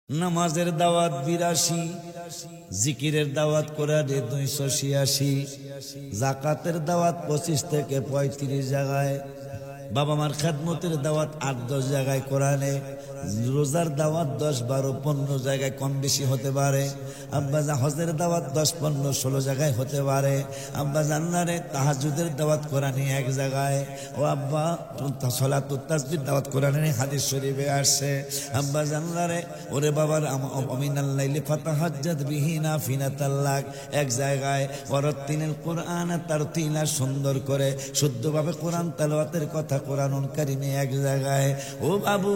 নামাজের দাওয়াত 82, জিকিরের দাওয়াত কোরআনে 286, যাকাতের দাওয়াত 25 থেকে 35 জায়গায়, বাবা মার খেদমতের দাওয়াত 8-10 জায়গায় কোরআনে, রোজার দাওয়াত 10-12-15 জায়গায় কম বেশি হতে পারে, আব্বাজান হজের দাওয়াত 10-15-16 জায়গায় হতে পারে, আব্বা জান্নারে তাহাজ্জুদের দাওয়াত কোরআনে 1 জায়গায়, ও আব্বা সালাতুত তাসবিহ দাওয়াত কোরআনে হাদিস শরীফে আসছে, আব্বা জান্নারে ওরে বাবার আমিনাল লাইলি ফাতাহাজ্জাত বিহি নাফিলাতাল লাক 1 জায়গায়, ওয়ারাতিল কোরআন তারতিলা সুন্দর করে শুদ্ধভাবে কোরআন তেলাওয়াতের কথা কোরআনুল কারীমে 1 জায়গায়। ও বাবু,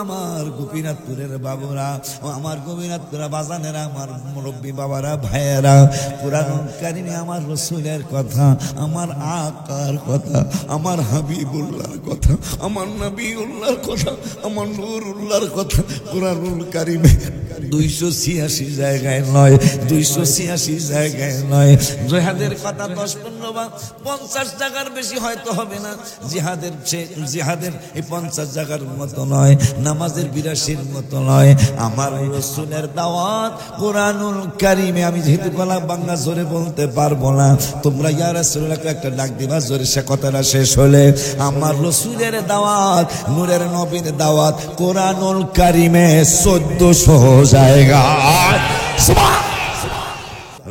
আমার গোপীনাথপুরের বাবুরা, ও আমার গোপীনাথপুরা বাজানেরা, আমার মুরব্বী বাবারা, ভাইয়েরা, কোরআনুল কারীমে আমার রাসূলের কথা, আমার আকার কথা, আমার হাবিবুল্লাহর কথা, আমার নবীউল্লাহর কথা, আমার নূরুল্লাহর কথা কোরআনুল কারীমে 286 জায়গায় নয়, 286 জায়গায় নয়। জিহাদের কথা 10-15-50 জায়গার বেশি হয়তো হবে না, জিহাদের এই 50 জায়গার মতো নয়, নামাজের 82-র মতো নয়। আমার রাসূলের দাওয়াত কোরআনুল কারীমে, আমি যেহেতু গলা বাংলা জোরে বলতে পারবো না, তোমরা ইয়া রাসূলুল্লাহ একটা ডাক দিবা জোরে, সে কথাটা শেষ হলে। আমার রাসূলের দাওয়াত, নূরের নবীর দাওয়াত কোরআনুল কারীমে 1400 জায়গা।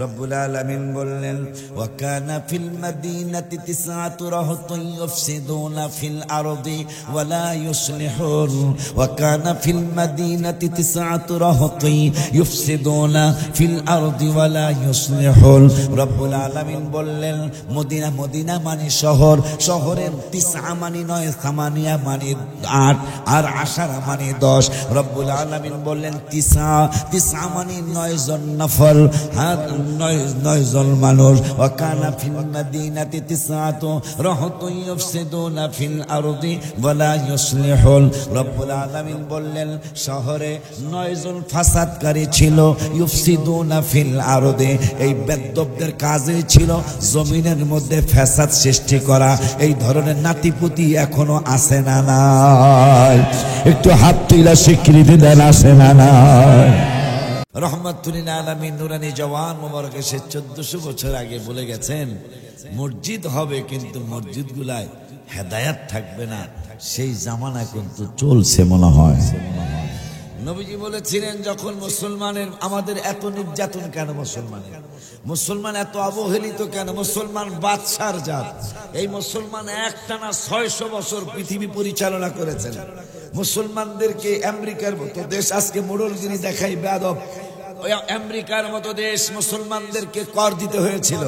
রব্বুল আলামিন বললেন, ওয়া কানা ফিল মাদিনাতি 9 রাহতুন ইউফসিদুনা ফিল আরদি ওয়া লা ইউসলিহুন, ওয়া কানা ফিল মাদিনাতি 9 রাহতুন ইউফসিদুনা ফিল আরদি ওয়া লা ইউসলিহুন। রব্বুল আলামিন বললেন, মদিনা মানে শহর, শহরের 9 মানে 9, সামানিয়া মানে 8, আর 10 মানে 10। রব্বুল আলামিন বললেন 9 মানে 9 জন নফল, 9 জন মানুষ। ওয়া কানা ফিল মাদিনাতি 9 রাহতুন ইউফসিদুনা ফিল আরদি ওয়া লা ইউসলিহুন। রব্বুল আলামিন বললেন, শহরে 9 জন ফাসাদকারী ছিল, ইউফসিদুনা ফিল আরদি, এই বেদ্যবদের কাজই ছিল জমিনের মধ্যে ফাসাদ সৃষ্টি করা। এই ধরনের নাতিপুতি এখনো আছে না নাই? একটু হাত তুলে স্বীকৃতি দেন, আছে না নাই? রহমাতুল আলামিন নুরানি জওয়ান মোবারক এসে 1400 বছর আগে বলে গেছেন, মসজিদ হবে কিন্তু মসজিদগুলায় হেদায়েত থাকবে না। সেই জামানা কিন্তু চলছে মনে হয়। নবীজি বলেছিলেন, যখন মুসলমানের, আমাদের এত নির্যাতন কেন মুসলমান এত অবহেলিত কেন? মুসলমান বাদশার জাত। এই মুসলমান একটানা 600 বছর পৃথিবী পরিচালনা করেছেন। মুসলমানদেরকে আমেরিকার মতো দেশ আজকে মোড়লগিরি দেখাই বেয়াদব, আমেরিকার মতো দেশ মুসলমানদেরকে কর দিতে হয়েছিল,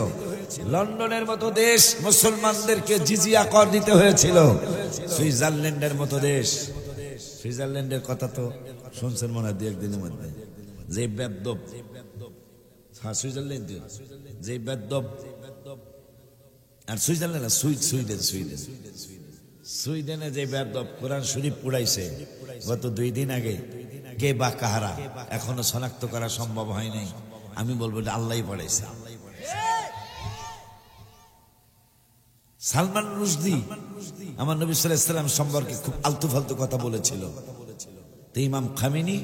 লন্ডনের মতো দেশ মুসলমানদেরকে জিজিয়া কর দিতে হয়েছিল, সুইজারল্যান্ডের মতো দেশ, সুইজারল্যান্ডের কথা তো শুনছেন মনে হয় 2-1 দিনের মধ্যে, যে বেদ্যব, হ্যাঁ সুইজারল্যান্ড, যে বেদ্যব, আর সুইজারল্যান্ড সুইডেনে যে বেদ্যব কোরআন শরীফ পুড়াইছে গত 2 দিন আগে, কে বা কাহারা এখনো শনাক্ত করা সম্ভব হয় নাই। আমি বলবো এটা আল্লাহই পড়াইছে। সালমান রুশদি আমার নবী সাল্লাল্লাহু আলাইহি ওয়াসাল্লাম সম্পর্কে খুব আলতু ফালতু কথা বলেছিল। তো ইমাম খামেনি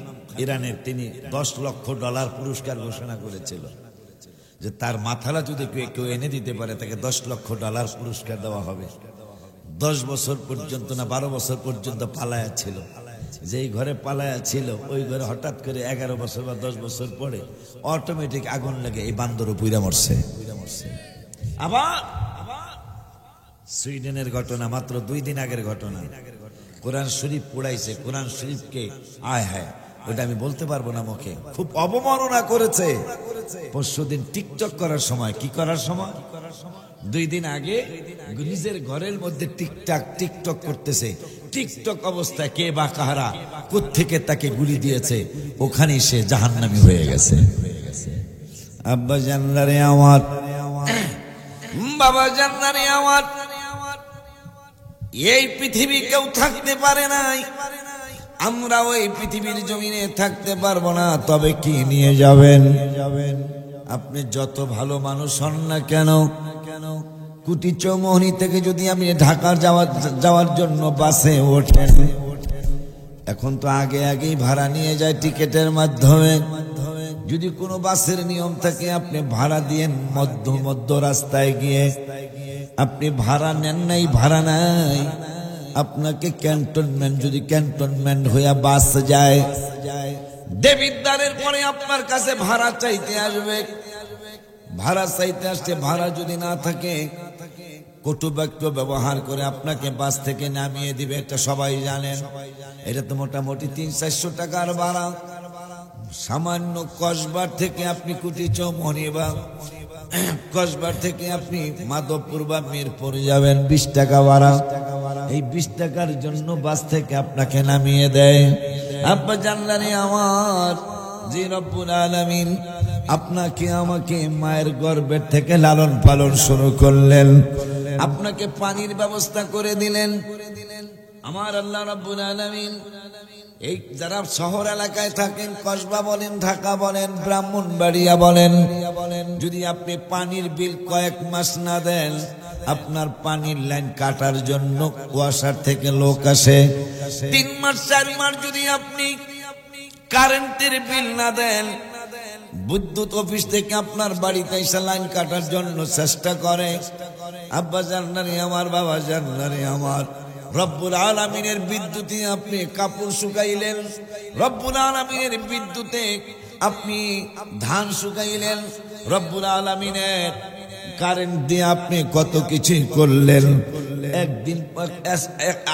ইরানের, তিনি $10 লক্ষ পুরস্কার ঘোষণা করেছিল যে তার মাথালা যদি কেউ এনে দিতে পারে তাকে $10 লক্ষ পুরস্কার দেওয়া হবে। 10 বছর পর্যন্ত না 12 বছর পর্যন্ত পালায়া ছিল। যেই ঘরে পালায়া ছিল ওই ঘরে হঠাৎ করে 11 বছর বা 10 বছর পরে অটোমেটিক আগুন লাগে, এই বান্দরও পুইরা মরছে। আবার সুইডেনের ঘটনা, মাত্র 2 দিন আগের ঘটনা, কোরআন শরীফ পুড়াইছে। কোরআন শরীফকে আয় হায়, ওটা আমি বলতে পারবো না মুখে, খুব অবমাননা করেছে। পরশুদিন টিকটক করার সময়, কি করার সময়, 2 দিন আগে নিজের ঘরের মধ্যে টিকটক করতেছে। টিকটক অবস্থায় কে বা কাহারা কোত্থেকে তাকে গুলি দিয়েছে, ওখানে সে জাহান্নামী হয়ে গেছে। আব্বা জান্নারে আমার, বাবা জান্নারে আমার, এই পৃথিবী কেউ থাকতে পারে নাই, আমরা ওই পৃথিবীর জমিনে থাকতে পারবো না। তবে কি নিয়ে যাবেন? আপনি যত ভালো মানুষ হন না কেন, কুটি চৌমোহনী থেকে যদি আপনি ঢাকার যাওয়ার জন্য বাসে ওঠেন, এখন তো আগে আগেই ভাড়া নিয়ে যায় টিকেটের মাধ্যমে। যদি কোনো বাসের নিয়ম থাকে আপনি ভাড়া দিয়েন, মধ্য রাস্তায় গিয়ে আপনি ভাড়া নেন নাই, ভাড়া নাই, আপনাকে ক্যান্টনমেন্ট, যদি ক্যান্টনমেন্ট হইয়া বাস যায়, দেবিদ্বারের পরে আপনার কাছে ভাড়া চাইতে আসবে। ভাড়া চাইতে আসছে, ভাড়া যদি না থাকে কটু বাক্য ব্যবহার করে আপনাকে বাস থেকে নামিয়ে দিবে। এটা সবাই জানেন। এটা তো মোটামুটি 300-400 টাকার ভাড়া। সামান্য কসবার থেকে আপনি কুটিচৌমনি বা কসবার থেকে আপনি মাধবপুর বা মিরপুর যাবেন, 20 টাকা ভাড়া। এই 20 টাকার জন্য বাস থেকে আপনাকে নামিয়ে দেয়। আব্বা জানলানি আমার, যে রব্বুল আলামিন আপনাকে আমাকে মায়ের গর্ভের থেকে লালন পালন শুরু করলেন, আপনাকে পানির ব্যবস্থা করে দিলেন। আমার আল্লাহ রাব্বুল আলামিন এই যারা শহর এলাকায় থাকেন, কসবা বলেন, ঢাকা বলেন, ব্রাহ্মণবাড়িয়া বলেন, যদি আপনি পানির বিল কয়েক মাস না দেন, আপনার পানির লাইন কাটার জন্য ওয়াসার থেকে লোক আসে। 3 মাস 4 মাস যদি আপনি কারেন্টের বিল না দেন, বিদ্যুৎ অফিস থেকে আপনার বাড়িতে এসে লাইন কাটার জন্য চেষ্টা করে। আব্বা জান্নারি আমার, বাবা জান্নারি আমার, রব্বুল আলামিনের বিদ্যুতে আপনি কাপড় শুকাইলেন, রব্বুল আলামিনের বিদ্যুতে আপনি ধান শুকাইলেন, রব্বুল আলামিনের কারেন্ট দিয়ে আপনি কত কিছু করলেন। একদিন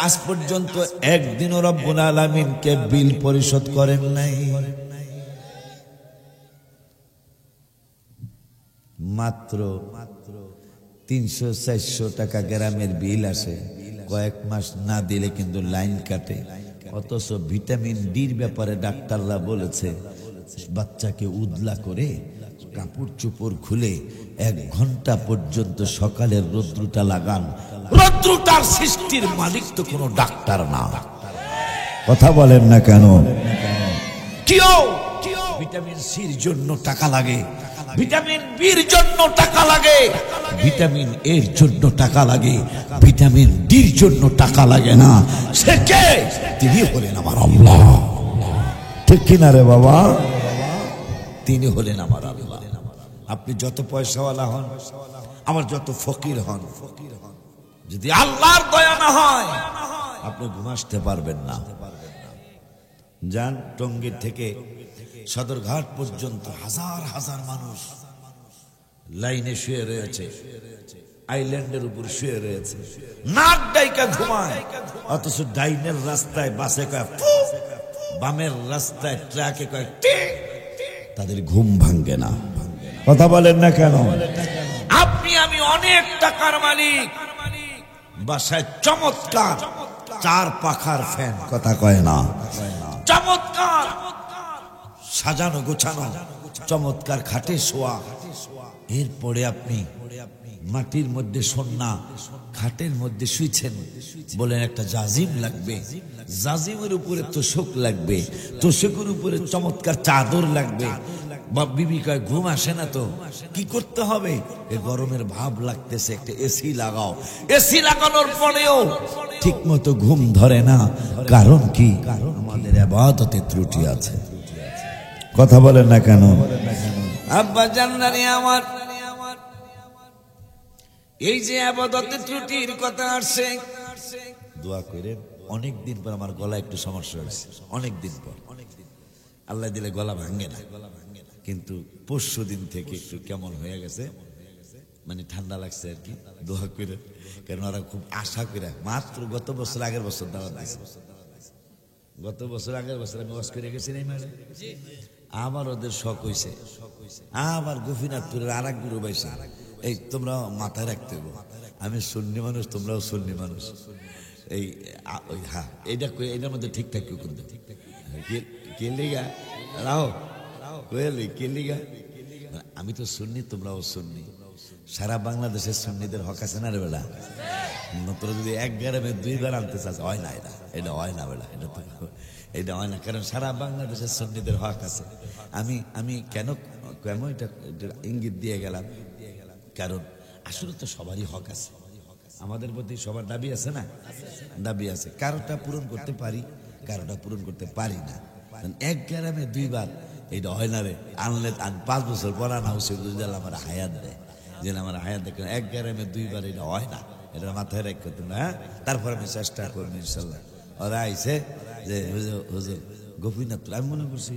আজ পর্যন্ত একদিনও রব্বুল আলামিনকে বিল পরিশোধ করেন নাই। মাত্র 300-400 টাকা গ্রামের বিল আসে। কয়েক মাস না দিলে কিন্তু লাইন কাটে। অথচ ভিটামিন ডির ব্যাপারে ডাক্তাররা বলেছে, বাচ্চাকে উদলা করে কাপড় চোপড় খুলে 1 ঘন্টা পর্যন্ত সকালের রৌদ্রটা লাগান। রৌদ্রটার সৃষ্টির মালিক তো কোনো ডাক্তার না। কথা বলেন না কেন? ভিটামিন সির জন্য টাকা লাগে, ভিটামিন বির জন্য টাকা লাগে, ভিটামিন এর জন্য টাকা লাগে, ভিটামিন ডির জন্য টাকা লাগে না। সে কে? তিনি হলেন আমার আল্লাহ। ঠিক কিনা রে বাবা? তিনি হলেন আমার আল্লাহ। আপনি যত পয়সাওয়ালা হন, আমার যত ফকির হন, যদি আল্লাহর দয়া না হয় আপনি ঘুমাতে পারবেন না। যান টঙ্গীর থেকে সদরঘাট পর্যন্ত হাজার হাজার মানুষ লাইনে শুয়ে রয়েছে, আইল্যান্ডের উপর শুয়ে রয়েছে, নাক ডাইকা ঘুমায়। অথচ ডাইনের রাস্তায় বাসে কয় ফু, বামের রাস্তায় ট্রাকে কয় টিক, তাদের ঘুম ভাঙ্গে না। কথা বলেন না কেন? আপনি আমি অনেক টাকার মালিক, বাসায় চমৎকার 4 পাখার ফ্যান, কথা কয় না, চমৎকার সাজানো গোছানো চমৎকার খাটে শোয়া। এরপরে আপনি মাটির মধ্যে সন্না খাটের মধ্যে শুইছেন, বলেন একটা জাজিম লাগবে, জাজিমের উপরে তোশক লাগবে, তোশকের উপরে চমৎকার চাদর লাগবে। বিবি কয় ঘুম আসে না তো কি করতে হবে? এই গরমের ভাব লাগতেছে, একটা এসি লাগাও। এসি লাগানোর পরেও ঠিক মতো ঘুম ধরে না। কারণ কি? আমাদের ইবাদতে ত্রুটি আছে। কথা বলেন না কেন? আব্বা জান্নারি আমার, এই যে ইবাদতে ত্রুটির কথা আসছে, দোয়া করে অনেক দিন পর আমার গলা একটু সমস্যা হয়েছে, অনেক দিন পর, আল্লাহ দিলে গলা ভাঙে না, কিন্তু পরশু দিন থেকে একটু কেমন হয়ে গেছে, মানে ঠান্ডা লাগছে আর কি। দোয়া করে, কারণ ওরা খুব আশা করে, মাত্র গত বছর আগের বছর দাওয়াত দিয়েছে, গত বছর আগের বছর আমি ওয়াজ করে গেছি, আবার ওদের শখ হয়েছে, আবার গোপীনাথপুরের আর এক গ্রুপ হয়েছে। এই তোমরা মাথায় রাখতে হবে, আমি সুন্নি মানুষ, তোমরাও সুন্নি মানুষ। এই হ্যাঁ, এইটা এটার মধ্যে ঠিকঠাক কেউ কিন্তু কে লিগা রাও কে লিগা, আমি তো সুন্নি, তোমরাও সুন্নি। সারা বাংলাদেশের সুন্নিদের হক আছে না রে বেলা? তোরা যদি 1 গ্রামে 2 বার আনতে চাস, হয় না, এটা হয় না বেলা, এটা হয় না। কারণ সারা বাংলাদেশের সুন্নিদের হক আছে। আমি কেন এটা ইঙ্গিত দিয়ে গেলাম, কারণ আসলে তো সবারই হক আছে, আমাদের প্রতি সবার দাবি আছে না? দাবি আছে। কারোটা পূরণ করতে পারি, কারোটা পূরণ করতে পারি না। এক গ্রামে দুইবার এটা হয় না রে, আনলে 5 বছর পর আনা উচিত আমার হায়াত দেয়, যে আমার হায়াত দেখে এক গ্রামে দুইবার এটা হয় না, এটা মাথায় রাখতে তুমি। হ্যাঁ, তারপর আমি চেষ্টা করবো ইনশাল্লাহ। ওরা আইসে যে হুজুর গোপীনাথপুর, আমি মনে করছি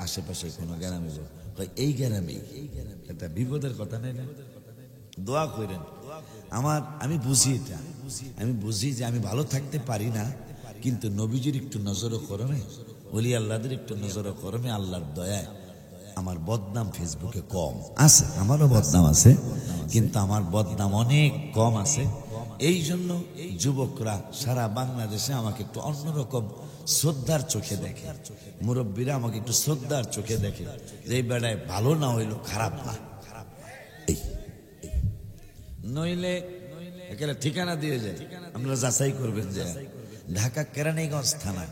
আশেপাশে কোনো গ্রামে, এই গ্রামেই একটা বিপদের কথা নেই না, দোয়া করেন। আমি বুঝি এটা, আমি বুঝি যে আমি ভালো থাকতে পারি না, কিন্তু নবীজির একটু নজরও করমে, ওলি আল্লাহদের একটু নজরও করমে, আল্লাহর দয়ায় আমার বদনাম ফেসবুকে কম আছে। আমারও বদনাম আছে, কিন্তু আমার বদনাম অনেক কম আছে। এই জন্য যুবকরা সারা বাংলাদেশে আমাকে একটু অন্যরকম শ্রদ্ধার চোখে দেখে, মুরব্বীরা আমাকে একটু শ্রদ্ধার চোখে দেখে, যে এই বেড়ায় ভালো না হইলো খারাপ না, নইলে একেবারে ঠিকানা দিয়ে যায়। আপনারা যাচাই করবেন যে ঢাকা কেরানীগঞ্জ থানা,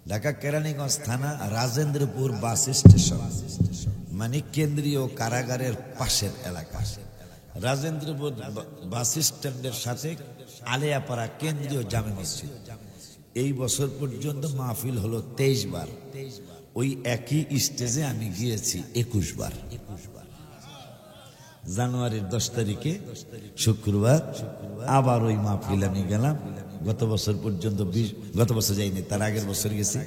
ঢাকা কেরানীগঞ্জ থানা রাজেন্দ্রপুর বাস স্টেশন, মানে কেন্দ্রীয় কারাগারের পাশের এলাকা। রাজেন্দ্রপুর বাস স্ট্যান্ডের সাথে আলিয়াপাড়া কেন্দ্রীয় জামে মসজিদ। এই বছর পর্যন্ত মাহফিল হলো 23 বার। ওই একই স্টেজে আমি গিয়েছি 21 বার। জানুয়ারির 10 তারিখে শুক্রবার আবার ওই মাহফিল আমি গেলাম। গত বছর পর্যন্ত গত বছর যাইনি, তার আগের বছর গেছি,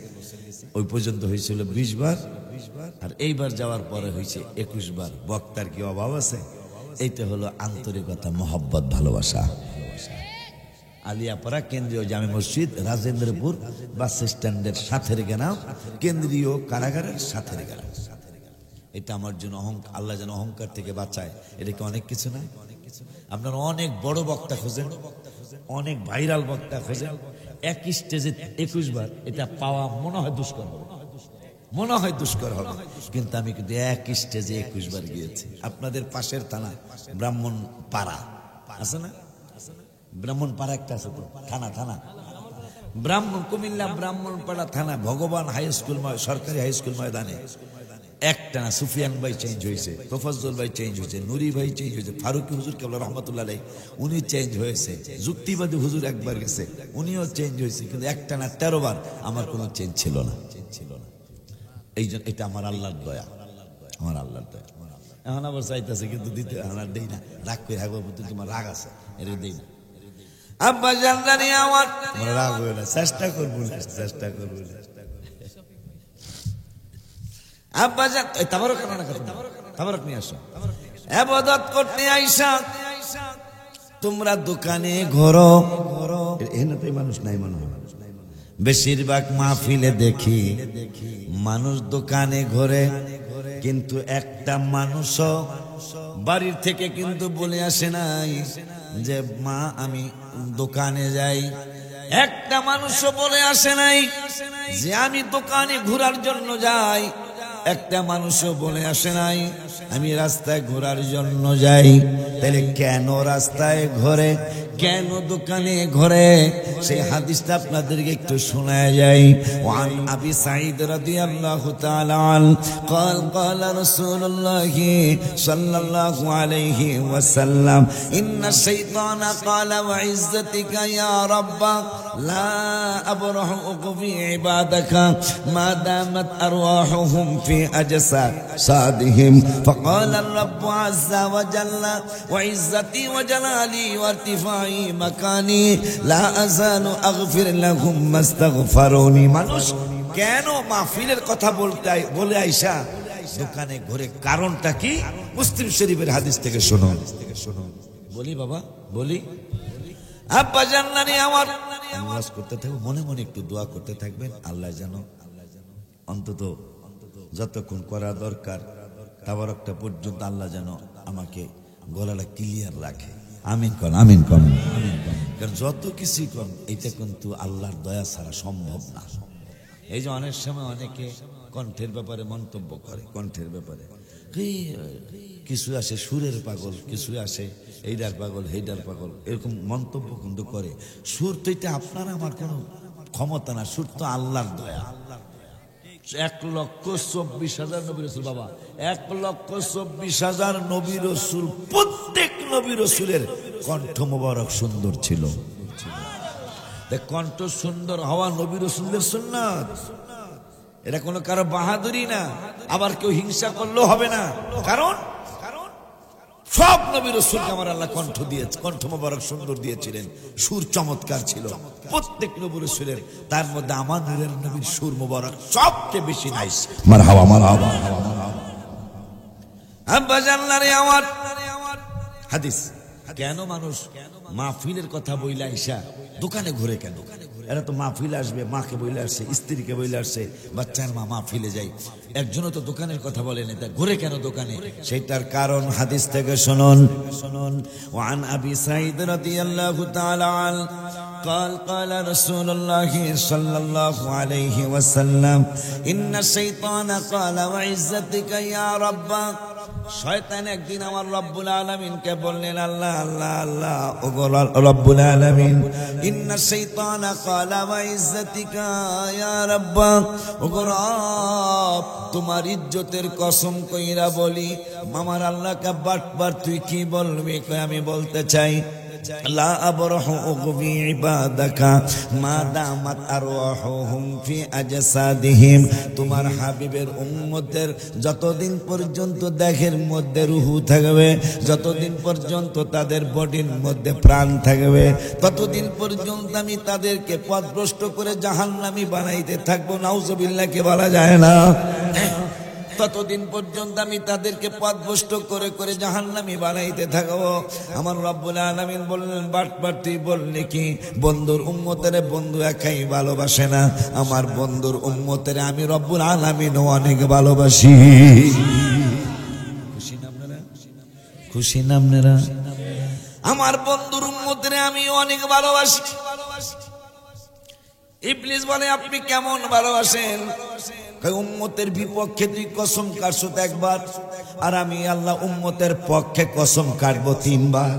ওই পর্যন্ত হয়েছিল 20 বার, আর এইবার যাওয়ার পরে হয়েছে 21 বার। বক্তার কি অভাব আছে? এইটা হলো আন্তরিকতা, মহব্বত, ভালোবাসা। আলিয়াপাড়া কেন্দ্রীয় জামে মসজিদ, রাজেন্দ্রপুর বাস স্ট্যান্ডের সাথে গেলাম, কেন্দ্রীয় কারাগারের সাথে গেলাম। এটা আমার জন্য আল্লাহ যেন অহংকার থেকে বাঁচায়। এটা কি অনেক কিছু না? আপনারা অনেক বড় বক্তা খোঁজেন, অনেক ভাইরাল বক্তা খোঁজেন, এক স্টেজে 21 বার, এটা পাওয়া মনে হয় দুষ্কর হবে, মনে হয় দুষ্কর হবে, কিন্তু আমি কিন্তু এক স্টেজে 21 বার গিয়েছি। আপনাদের পাশের থানা ব্রাহ্মণ পাড়া আছে না? ব্রাহ্মণ পাড়া একটা আছে তো, থানা ব্রাহ্মণ, কুমিল্লা ব্রাহ্মণ পাড়া থানা, ভগবান হাই স্কুল, সরকারি হাই স্কুল ময়দানে একটা না, সুফিয়ান ভাই চেঞ্জ হয়েছে, তোফাজ্জল ভাই চেঞ্জ হয়েছে, নুরি ভাই চেঞ্জ হয়েছে, ফারুকি হুজুর কেবল রহমতুল্লাহ আলাইহি উনি চেঞ্জ হয়েছে, যুক্তিবাদী হুজুর একবার গেছে, উনিও চেঞ্জ হয়েছে, কিন্তু একটা না 13 বার আমার কোনো চেঞ্জ ছিল না। এই জন্য এটা আমার আল্লাহর দয়া, আমার আল্লাহর দয়া। এখন আবার চাইতেছে, কিন্তু দিতে আমার দেই না, রাগ করে থাকবো, তোমার রাগ আছে, এটা দেই না। আব্বা জানি আমার রাগ হয়ে না, চেষ্টা করবো না, চেষ্টা করবো না। আব্বা জান তাবারক কারণে তাবারক নিয়ে আসো, ইবাদত করতে আইসা তোমরা দোকানে ঘোরো, এখানে মানুষ নাই মনে হয়। বেশিরভাগ মাহফিলে দেখি মানুষ দোকানে ঘোরে, কিন্তু একটা মানুষও বাড়ির থেকে কিন্তু বলে আসে নাই যে মা আমি দোকানে যাই। একটা মানুষও বলে আসে নাই যে আমি দোকানে ঘোরার জন্য যাই। একটা মানুষও বলে আসে নাই আমি রাস্তায় ঘোরার জন্য যাই। তাহলে কেন রাস্তায় ঘোরে, কেন দোকানে ঘোরে, সেই হাদিসটা আপনাদেরকে একটু শোনায় যাই। ওয়ান আবি সাঈদ রাদিয়াল্লাহু তাআলা আন قال قال رسول الله صلى الله عليه وسلم ان الشيطان قال وعزتك يا رب لا ابرح اقضي عبادك ما دامت ارواحهم في اجسادهم فقال الرب عز وجل وعزتي وجلالي وارتفاعي مكاني لا أزال أغفر لهم ما استغفروني। মানুষ কেন মাহফিলের কথা বলে আইসা দোকানে ঘুরে, কারণটা কি? মুসলিম শরীফের হাদিস থেকে শুনুন। বলি বাবা, বলি আব্বা জান্নানি আমার নামাজ করতে থাকবে, মনে মনে একটু দোয়া করতে থাকবেন, আল্লাহ যেন অন্তত যতক্ষণ করা দরকার তাবারকটা পর্যন্ত আল্লাহ যেন আমাকে গলাটা ক্লিয়ার রাখে। আমিন কন, আমিন কন, কারণ যত কিছুই কন এটা কিন্তু আল্লাহর দয়া ছাড়া সম্ভব না। এই যে অনেক সময় অনেকে কণ্ঠের ব্যাপারে মন্তব্য করে, কণ্ঠের ব্যাপারে কিছু আসে সুরের পাগল, কিছু আসে এইটার পাগল, হেইটার পাগল, এরকম মন্তব্য কিন্তু করে। সুর তো এটা আপনার আমার কোনো ক্ষমতা না, সুর তো আল্লাহর দয়া। 1,24,000 নবী রাসূল, বাবা 1,24,000 নবী রাসূল, প্রত্যেক নবী রাসূলের কণ্ঠ মোবারক সুন্দর ছিল। কণ্ঠ সুন্দর হওয়া নবী রাসূলের সুন্নাত, এটা কোনো কারো বাহাদুরি না, আবার কেউ হিংসা করলেও হবে না। কারণ সব নবী রাসূলকে আমার আল্লাহ কণ্ঠ দিয়েছে, কণ্ঠ মোবারক সুন্দর দিয়েছিলেন, সুর চমৎকার ছিল প্রত্যেক নবী রাসূলের। তার মধ্যে আমার নূরের নবীর সুর মোবারক সবচেয়ে বেশি নাইস। মারহাবা মারহাবা আব্বা জানলারে আমার হাদিস। কেন মানুষ মাহফিলের কথা বইলা আইসা দোকানে ঘুরে কেন? এরা তো মাহফিলে আসবে, মাকে বইলে আসছে, স্ত্রীকে বইলে আসছে, বাচ্চার মা মাহফিলে যায়, একজনও তো দোকানের কথা বলে না, তা ঘুরে কেন দোকানে? সেটার কারণ হাদিস থেকে শুনুন। ওয়ান আবি সাঈদ রাদিয়াল্লাহু তাআলা আন قال قال رسول الله صلى الله عليه وسلم إن الشيطان قال وعزتك يا رب। শয়তান একদিন আমার রব্বুল আলামিনকে বললেন, আল্লাহ আল্লাহ আল্লাহ ওগো রব্বুল আলামিন, ইন্না শাইতানা ক্বালা ওয়া ইজ্জাতিকা ইয়া রাব্ব, ওগো রব তোমার ইজ্জতের কসম কইরা বলি, আমার আল্লাহকে বারবার তুই কি বলবি? আমি বলতে চাই লা আবরাহু উগবি ইবাদাকা মা দামাত আরওয়াহুহুম ফি আজসাদিহিম। তোমার হাবিবের উম্মতের যতদিন পর্যন্ত দেহের মধ্যে রুহু থাকবে, যতদিন পর্যন্ত তাদের বডির মধ্যে প্রাণ থাকবে, ততদিন পর্যন্ত আমি তাদেরকে পথভ্রষ্ট করে জাহান্নামী বানাইতে থাকবো। নাউজুবিল্লাহ কে বলা যায় না? ততদিন পর্যন্ত আমি তাদেরকে পথভ্রষ্ট করে করে জাহান্নামী বানাইতে থাকবো। আমার রব্বুল আলামিন বললেন, বাটবার তুই বললি কি? বন্ধুর উম্মতের বন্ধু একাই ভালোবাসে না, আমার বন্ধুর উম্মতের আমি রব্বুল আলামিন অনেক ভালোবাসি। খুশি না আপনারা? খুশি না আপনারা? আমার বন্ধুর উম্মতের আমি অনেক ভালোবাসি। ইবলিস বলে, আপনি কেমন ভালোবাসেন? উম্মতের বিপক্ষে তুই কসম কাটছো একবার, আর আমি আল্লাহ উম্মতের পক্ষে কসম কাটবো 3 বার।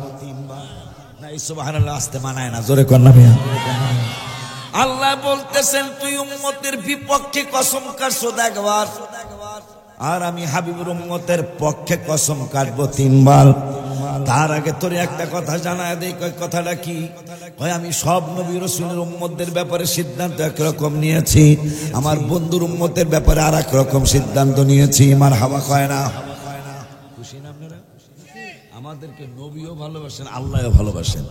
না সুবহানাল্লাহ আসতে মানায় না, জোরে কর না ভাইয়া। আল্লাহ বলতেছেন তুই উম্মতের বিপক্ষে কসম কাটছো একবার, আর আমি হাবিবের উম্মতের পক্ষে কসম কাটবো 3 বার। তার আগে তোর একটা কথা জানায় দেই। কথাটা কি? আমি সব নবী রাসূলের উম্মতদের ব্যাপারে সিদ্ধান্ত একরকম নিয়েছি, আমার বন্ধুর উম্মতের ব্যাপারে আর এক রকম সিদ্ধান্ত নিয়েছি। মারহাবা কয় না? খুশি না আপনারা? আমাদেরকে নবীও ভালোবাসেন, আল্লাহও ভালোবাসেন,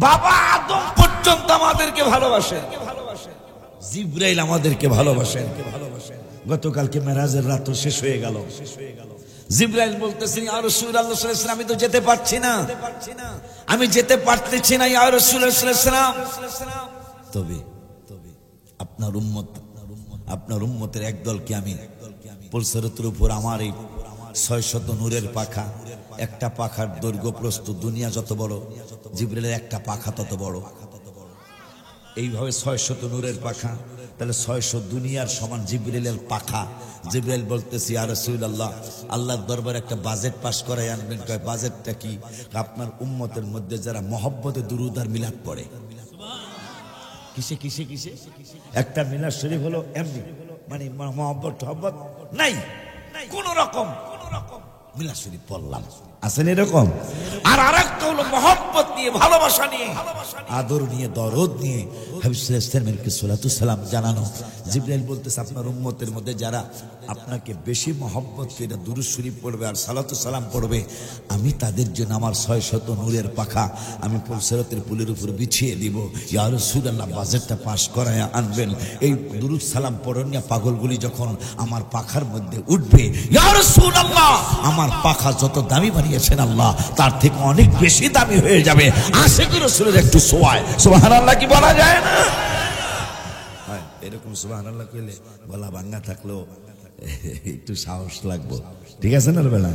বাবা আদম পর্যন্ত আমাদেরকে ভালোবাসেন, জিবরাইল আমাদেরকে ভালোবাসেন। গতকালকে মেরাজের রাত শেষ হয়ে গেল, জিবরাইল বলতেছেন, ইয়া রাসূলুল্লাহ সাল্লাল্লাহু আলাইহি ওয়াসাল্লাম, আমি তো যেতে পারছি না, আমি যেতে পারতেছি না ইয়া রাসূলুল্লাহ সাল্লাল্লাহু আলাইহি ওয়াসাল্লাম। তবে আপনার উম্মতের একদলকে আমি পুলসরাতের উপর আমার এই 600 নূরের পাখা, একটা পাখার দৈর্ঘ্য প্রস্থ দুনিয়া যত বড়, জিবরাইলের একটা পাখা তত বড়, এইভাবে 600 নূরের পাখা, তাহলে 600 দুনিয়ার সমান জিবরাইলের পাখা। জিবরাইল বলতেছি, ইয়া রাসূলুল্লাহ, আল্লাহর দরবারে একটা বাজেট পাস করাই আনবেন। কয় বাজেটটা কি? আপনার উম্মতের মধ্যে যারা মহব্বতে দুরূদ আর মিলাদ পড়ে। কিসে কিসে কিসে? একটা মিলাদ শরীফ হলো এমনি, মানে মহব্বত নাই, কোন রকম মিলাদ শরীফ পড়লাম, আছেন এরকম? আর আরেকটা হলো মহব্বত নিয়ে, ভালোবাসা নিয়ে, আদর নিয়ে, দরদ নিয়ে হাবিব সাল্লাল্লাহু আলাইহি সাল্লাম জানানো। জিবরাইল বলতেছে, আপনার উম্মতের মধ্যে যারা আপনাকে বেশি মহব্বত করে দুরূদ শরীফ পড়বে আর সালাতু সালাম পড়বে, আমি তাদের জন্য আমার 600 নূরের পাখা আমি পুলসরাতের পুলের উপর বিছিয়ে দিব। ইয়া রাসূলুল্লাহ, বাজেটটা পাস করায় আনবেন। এই দুরূদ সালাম পড়নিয়া পাগলগুলি যখন আমার পাখার মধ্যে উঠবে, ইয়া রাসূলুল্লাহ, আমার পাখা যত দামি বানিয়েছেন আল্লাহ, তার থেকে অনেক বেশি দামি হয়ে যাবে। আশিকুর রাসূলের একটু সোয়ায় সুবহানাল্লাহ কি বলা যায় না? এরকম সুবহানাল্লাহ কইলে গলা ভাঙা থাকলেও একটু সাহস লাগবে, ঠিক আছে না? বেলা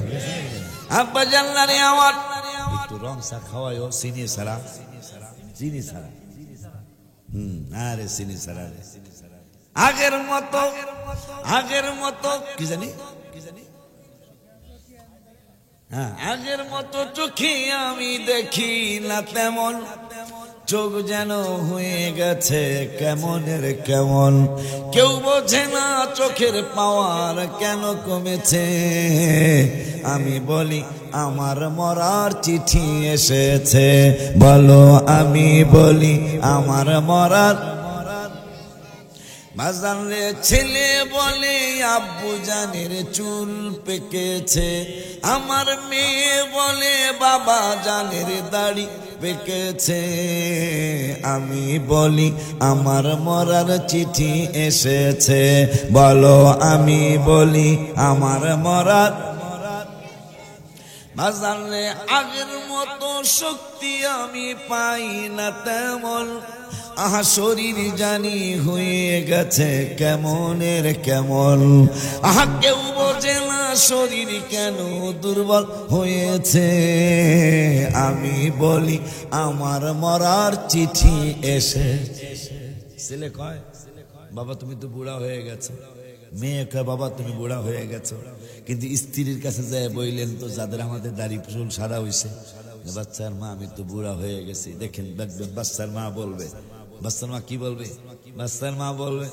আব্বা জানলারে আমার একটু রং চা খাওয়ায়ও, চিনি ছাড়া, চিনি ছাড়া। আরে চিনি ছাড়া আগের মতো কি জানি, হ্যাঁ, আগের মতো চোখে আমি দেখি না তেমন, চোখ যেন হয়ে গেছে কেমনের কেমন, কেউ বোঝে না চোখের পাওয়ার কেন কমেছে। আমি বলি আমার মরার চিঠি এসেছে, বলো আমি বলি আমার মরার। বাজারে ছেলে বলে আব্বু জানের চুল পেকেছে, আমার মেয়ে বলে বাবা জানের দাড়ি পেকেছে। আমি বলি আমার মরার চিঠি এসেছে, বলো আমি বলি আমার মরার। বাজারে আগের মতো শক্তি আমি পাই না তেমন, আহা শরীর জানি হয়ে গেছে কেমনের কেমন। আহা কেউ বোঝে না শরীর কেন দুর্বল হয়েছে। আমি বলি আমার মরার চিঠি এসে। ছেলে কয় বাবা তুমি তো বুড়া হয়ে গেছো, মেয়ে কয় বাবা তুমি বুড়া হয়ে গেছো। কিন্তু স্ত্রীর কাছে যায় বললেন তো যাদের আমাদের দাড়ি চুল সাদা হয়েছে, বাচ্চার মা আমি তো বুড়া হয়ে গেছি। দেখেন দেখবেন বাচ্চার মা বলবে, বাচ্চার মা কি বলবে? বাচ্চার মা বলবে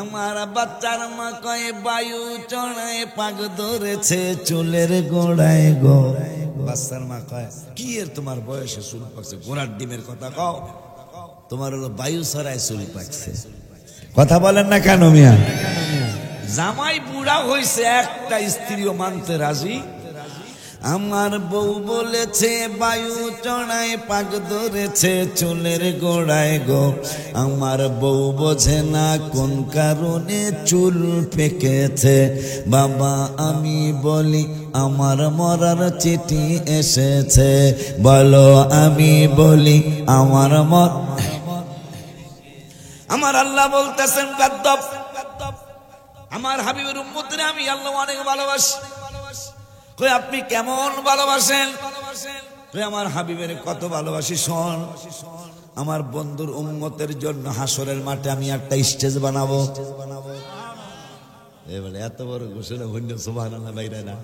আমার বাচ্চার মা কয় বায়ু চড়ায় পাক ধরেছে চুলের গোড়ায় গো। বাচ্চার মা কয় কি এর তোমার বয়সে চুল পাকছে? ঘোড়ার ডিমের কথা কও, তোমার হলো বায়ু ছড়ায় চুল পাকছে। কথা বলেন না কেন মিয়া? জামাই বুড়া হয়েছে একটা স্ত্রীও মানতে রাজি। আমার বউ বলেছে বায়ু চড়ায় পাক ধরেছে চুলের গোড়ায় গো। আমার বউ বোঝে না কোন কারণে চুল পেকেছে। বাবা আমি বলি আমার মরার চিঠি এসেছে, বলো আমি বলি আমার মর। আমার আল্লাহ বলতেছেন গাদ্দাব, আমার হাবিবের উম্মতরে আমি আল্লাহ অনেক ভালোবাসি। কই আপনি কেমন ভালোবাসেন? কই আমার হাবিবের কত ভালোবাসি শোন। আমার বন্ধুর উম্মতের জন্য হাসরের মাঠে আমি একটা স্টেজ বানাবো। এবারে এত বড় ঘোষণা হইল সুবহানাল্লাহ বাইরে না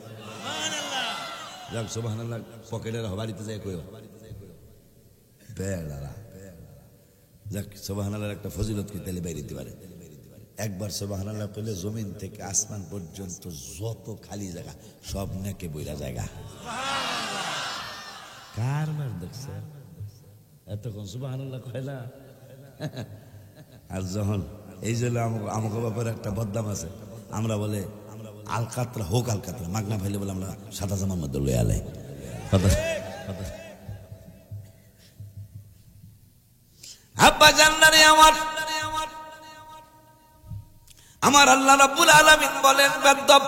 যাক, সুবহানাল্লাহ পকেটের বাড়িতে যায় কইও বেড়া যাক, সুবহানাল্লাহর একটা ফজিলত কি তাহলে বাইরে দিতে পারে। একবার সুবহানাল্লাহ কইলে জমিন থেকে আসমান পর্যন্ত যত খালি জায়গা সব নেকে বইরা জায়গা। কার মার দেখছে এতক্ষণ সুবহানাল্লাহ কয় না? আর যখন এই জন্য আমাকে ব্যাপারে একটা বদনাম আছে, আমরা বলে আলকাতরা হোক আলকাতরা মাগনা ফাইলে বলে আমরা সাদা জামার মধ্যে লয়ে আলাই। আব্বা জান্নারে আমার আল্লাহ রাব্বুল আলামিন বলেন বেদ্দব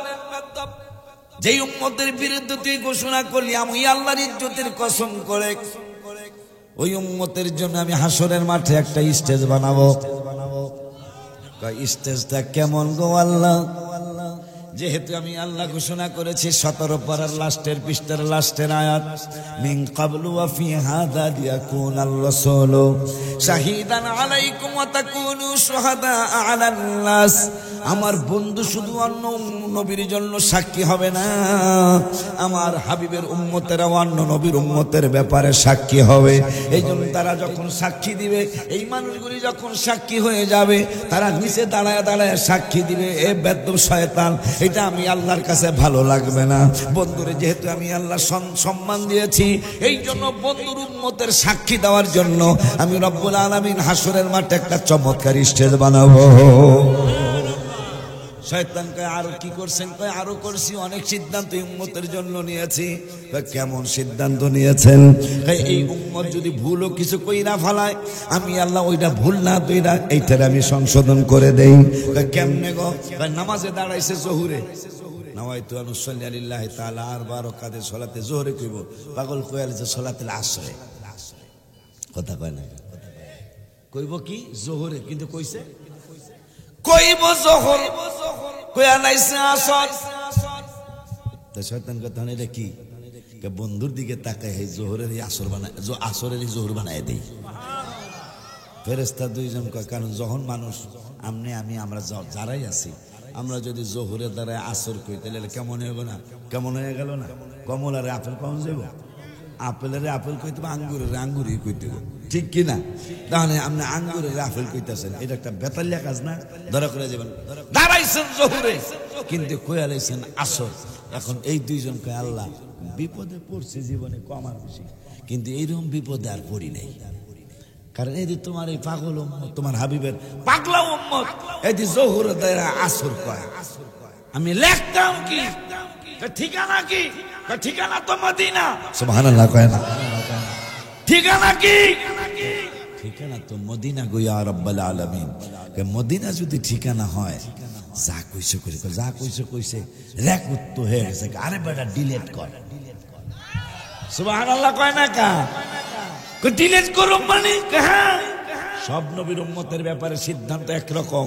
যেই উম্মতের বিরুদ্ধে তুই ঘোষণা করলি আমি আল্লাহর ইজ্জতের কসম করে ওই উম্মতের জন্য আমি হাসরের মাঠে একটা স্টেজ বানাবো। স্টেজটা কেমন গো আল্লাহ? যেহেতু আমি আল্লাহ ঘোষণা করেছি 17 পারার লাস্টের পৃষ্ঠার লাস্টের আয়াত, মিন ক্বাবলু ওয়া ফি হাযা লিয়াকুনার রাসূলু শাহীদান আলাইকুম ওয়া তাকুনু শুহাদা আলান নাস। আমার বন্ধু শুধু অন্য নবীর জন্য সাক্ষী হবে না, আমার হাবিবের উম্মতেরা অন্য নবীর উম্মতের ব্যাপারে সাক্ষী হবে। এই জন্য তারা যখন সাক্ষী দিবে, এই মানুষগুলি যখন সাক্ষী হয়ে যাবে, তারা নিচে দাঁড়ায় দাঁড়ায় সাক্ষী দিবে এ বেদ্দব শয়তান, এটা আমি আল্লাহর কাছে ভালো লাগবে না। বন্ধুরে যেহেতু আমি আল্লাহ সম্মান দিয়েছি, এই জন্য বন্ধুর উম্মতের সাক্ষী দেওয়ার জন্য আমি রব্বুল আলামিন হাসরের মাঠে একটা চমৎকার স্টেজ বানাবো। শয়তান কয় আরো কি করছেন? কয় আরো করছি, অনেক সিদ্ধান্ত উম্মতের জন্য নিয়েছি। কেমন সিদ্ধান্ত নিয়েছেন? এই উম্মত যদি ভুলও কিছু কইরা ফেলায়, আমি আল্লাহ ওইটা ভুল না তুইরা এইটার আমি সংশোধন করে দেই। কেমনে গো? নামাজে দাঁড়াইছে জোহরে, নাওয়াইতু আন উসাল্লি লিল্লাহি তাআলা আরবা রাকাতে সালাতে জোহরে কইব, পাগল কইল যে সালাতুল আসরে। কথা কয় না, কইব কি জোহরে, কিন্তু কইছে কইব জোহর, কইয়া নাইছে আসর। তো শয়তান কথা এটা কি? বন্ধুর দিকে তাকায় এই জোহরের আসর বানায়, আসরের জোহর বানায় দেই। ফেরেশতা দুইজন কয় কারণ যখন মানুষ আমনে আমি আমরা যারাই আছি, আমরা যদি জোহরের দ্বারা আসর কই তাহলে কেমন হইব না? কেমন হয়ে গেল না? কমলারে আপেল পাওয়া যাব, আপেলের আপেল কইতে আঙ্গুরের আঙ্গুরই কইতে ঠিক কিনা? তাহলে আপনি আঙ্গুরে রাফেল কইতেছেন, এটা একটা বেতালিয়া কাজ না? ধরা করে যাবেন, দাঁড়াইছেন জহুরে কিন্তু কই আলাইছেন আসর। এখন এই দুইজন কয় আল্লাহ বিপদে পড়ছে জীবনে কম আর বেশি, কিন্তু এইরকম বিপদে আর পড়ি নাই। কারণ এই যে তোমার এই পাগল উম্মত, তোমার হাবিবের পাগলা উম্মত, এই যে জহুর দায়রা আসর কয়। আমি লিখতাম কি ঠিকানা কি? ঠিকানা তো মদিনা। সুবহানাল্লাহ কয় না? ঠিকানা কি? ঠিকানা তো মদিনা গো ইয়া রাব্বাল আলামিন। মদিনা যদি ঠিকানা হয়, যা কইছে করে, যা কইছে কইছে, রেকর্ড তো হয়ে গেছে, আরে বেটা ডিলিট কর। সুবহানাল্লাহ কয় না কা? ডিলিট করুম মানে হ্যাঁ। সব নবীর উম্মতের ব্যাপারে সিদ্ধান্ত একরকম,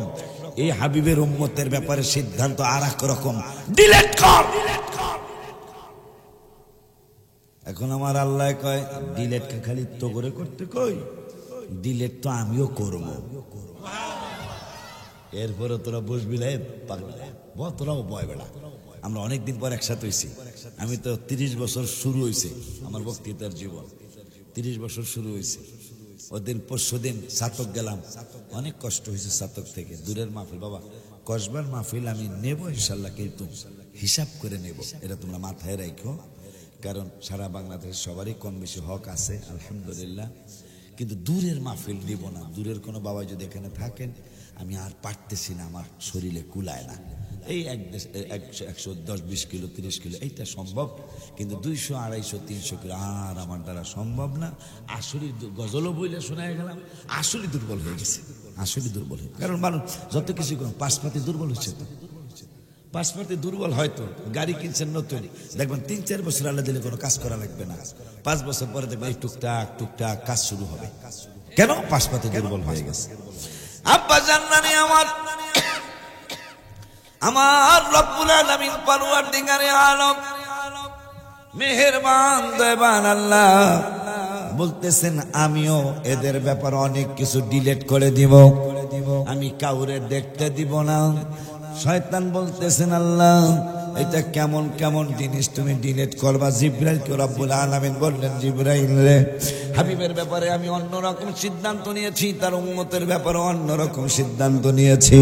এই হাবিবের উম্মতের ব্যাপারে সিদ্ধান্ত আর এক রকম। ডিলিট কর। এখন আমার আল্লাহ কয় ডিলিট কে খালি তো করে করতে কই, ডিলিট তো আমিও করব। এরপরে তোরা বসবি রে পাগলা, তোরাও বয় বেড়া। আমরা অনেকদিন পর একসাথে হইছি। আমি তো 30 বছর শুরু হয়েছে আমার বক্তৃতার জীবন, 30 বছর শুরু হয়েছে। ওদিন পরশুদিন সাতক গেলাম, অনেক কষ্ট হয়েছে সাতক থেকে, দূরের মাহফিল। বাবা কসবার মাহফিল আমি নেব ইনশাল্লাহ, কিন্তু হিসাব করে নেব, এটা তোমরা মাথায় রাখো। কারণ সারা বাংলাদেশ সবারই কম বেশি হক আছে আলহামদুলিল্লাহ, কিন্তু দূরের মাহফিল নিব না। দূরের কোনো বাবা যদি এখানে থাকেন, আমি আর পারতেছি না, আমার শরীরে কুলায় না। এই 110-20 কিলো 30 কিলো এইটা সম্ভব, কিন্তু 200 250 300 কিলো আর আমার দ্বারা সম্ভব না। আসলে গজলও বইলে শোনায় গেলাম, আসলে দুর্বল হয়ে গেছে, আসলে দুর্বল হয়ে। কারণ মানুষ যত কিছু করুন পাশপাতি দুর্বল হচ্ছে, তো পাশপাতি দুর্বল হয়তো। গাড়ি কিনছেন নতুন, দেখবেন 3-4 বছর আল্লাহ দিলে কোনো কাজ করা লাগবে না, 5 বছর পরে দেখবেন এই টুকটাক টুকটাক কাজ শুরু হবে। কেন? পাশপাতি দুর্বল হয়ে গেছে। আব্বা জান্নানি আমার রব্বুল আলামিন পরওয়ারদিগারে আলম মেহেরবান দয়াবান আল্লাহ বলতেছেন আমিও এদের ব্যাপারে অনেক কিছু ডিলিট করে দিব, আমি কাউরে দেখতে দিব না। শয়তান বলতেছেন আল্লাহ এটা কেমন কেমন জিনিস তুমি ডিলিট করবা? জিবরাইলকে রব্বুল আলামিন বললেন, জিবরাইল রে, হাবিবের ব্যাপারে আমি অন্যরকম সিদ্ধান্ত নিয়েছি, তার উম্মতের ব্যাপারে অন্যরকম সিদ্ধান্ত নিয়েছি।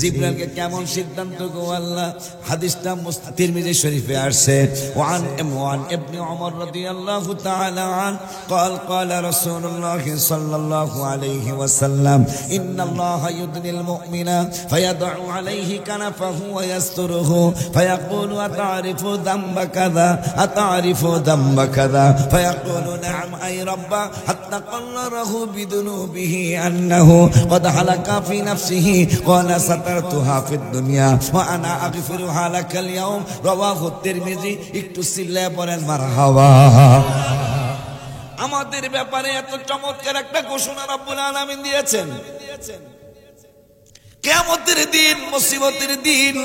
জিবরাইলকে কেমন সিদ্ধান্ত গো আল্লাহ? হাদিসটা তিরমিজি শরীফে আসছে, ওয়ান ইবনে ওমর রাদিয়াল্লাহু তাআলা আন قال قال رسول الله صلى الله عليه وسلم ان الله يدني المؤمن فيضع عليه كنفه ويستره فيقول أتعرف ذنب كذا أتعرف ذنب كذا فيقول نعم أي رب حتى قرره بذنوبه أنه قد هلك في نفسه قال سترتها في الدنيا وأنا أغفرها لك اليوم رواه الترمذي একটু সিল্লা পড়েন মারহাবা। আমাদের ব্যাপারে এত চমৎকার একটা ঘোষণা রব্বুল আলামিন দিয়েছেন। কিয়ামতের দিন, মুসিবতের দিন,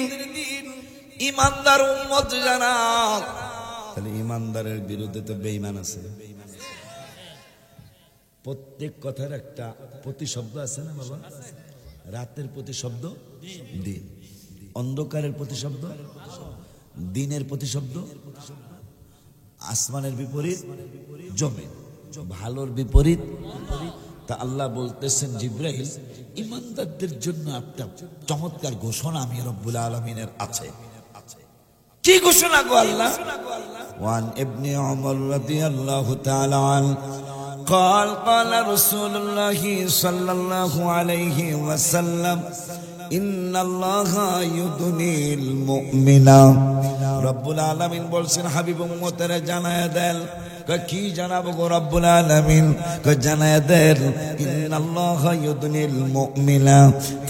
ইমানদার উম্মত যারা, তাহলে ইমানদারের বিরুদ্ধে তো বেঈমান আছে। প্রত্যেক কথার একটা প্রতিশব্দ আছে না বাবা? রাতের প্রতিশব্দ দিন, অন্ধকারের প্রতিশব্দ দিনের প্রতিশব্দ, আসমানের বিপরীত জমিন, ভালোর বিপরীত। তা আল্লাহ বলতেছেন জিবরাইল ইমানদারদের জন্য একটা চমৎকার ঘোষণা আমি রব্বুল আলামিনের আছে। কি ঘোষণা গো আল্লাহ? ওয়ান ইবনে ওমর রাদিয়াল্লাহু তাআলা আন قال قال رسول الله صلى الله عليه وسلم ان الله يدني المؤمن রব্বুল আলামিন বলছেন হাবিব উম্মতের জানায়া দেন। কি জানাবো গো রব্বুল আলামিন? জানায়া দেন ইন্নাল্লাহা ইউদনিল মুমিনা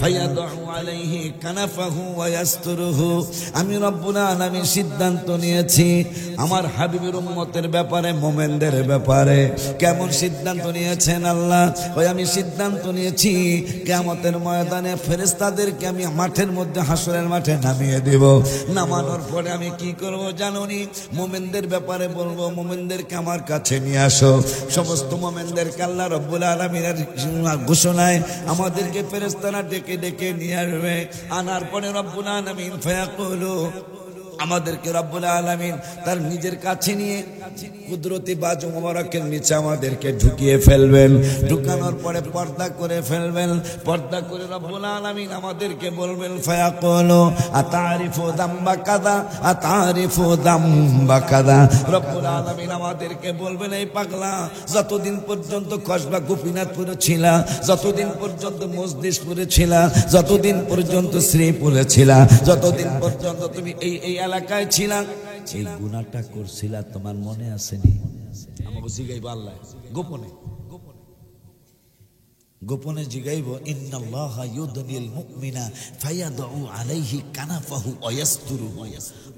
ফায়াদউ আলাইহি কানাফাহু ওয়া ইয়াসতুরুহু। আমি রব্বুল আলামিন সিদ্ধান্ত নিয়েছি আমার হাবিবের উম্মতের ব্যাপারে, মুমিনদের ব্যাপারে। কেমন সিদ্ধান্ত নিয়েছেন আল্লাহ? ওই আমি সিদ্ধান্ত নিয়েছি কিয়ামতের ময়দানে ফেরেশতাদেরকে আমি মাঠের মধ্যে, হাসরের মাঠে নামিয়ে দেব। নামানোর পরে আমি কি করব জানোনি? মুমিনদের ব্যাপারে বলবো মুমিনদেরকে আমার কাছে নিয়ে আসো। সমস্ত মুমিনদেরকে আল্লাহ রব্বুল আলামিনের ঘোষণায় আমাদেরকে ফেরেশতারা ডেকে ডেকে নিয়ে আসবে। আনার পরে রব্বুল আলামিন ফায়াকুলু আমাদেরকে রব্বুল আলামিন তার নিজের কাছে নিয়ে কুদরতি বাজু মোবারকের নিচে আমাদেরকে ঢুকিয়ে ফেলবেন। ঢুকানোর পরে পর্দা করে ফেলবেন। পর্দা করে রব্বুল আলামিন আমাদেরকে বলবেন ফায়াকুলু আতারিফু যামবা কাযা আতারিফু যামবা কাযা। রব্বুল আলামিন আমাদেরকে বলবেন এই পাগলা, যতদিন পর্যন্ত কসবা গোপীনাথপুরে ছিলা, যতদিন পর্যন্ত মজলিশপুরে ছিলা, যতদিন পর্যন্ত শ্রীপুরে ছিলা, যতদিন পর্যন্ত তুমি এই এলাকায় ছিলা, এই গুনাহটা করছিলা, তোমার মনে আসেনি? আমাকে জিগাইব আল্লাহ গোপনে, গোপনে জিগাইব ইন্নাল্লাহা ইউদনিল মুমিনা ফায়াদউ আলাইহি কানাফাহু ওয়ায়াসতুরুহু।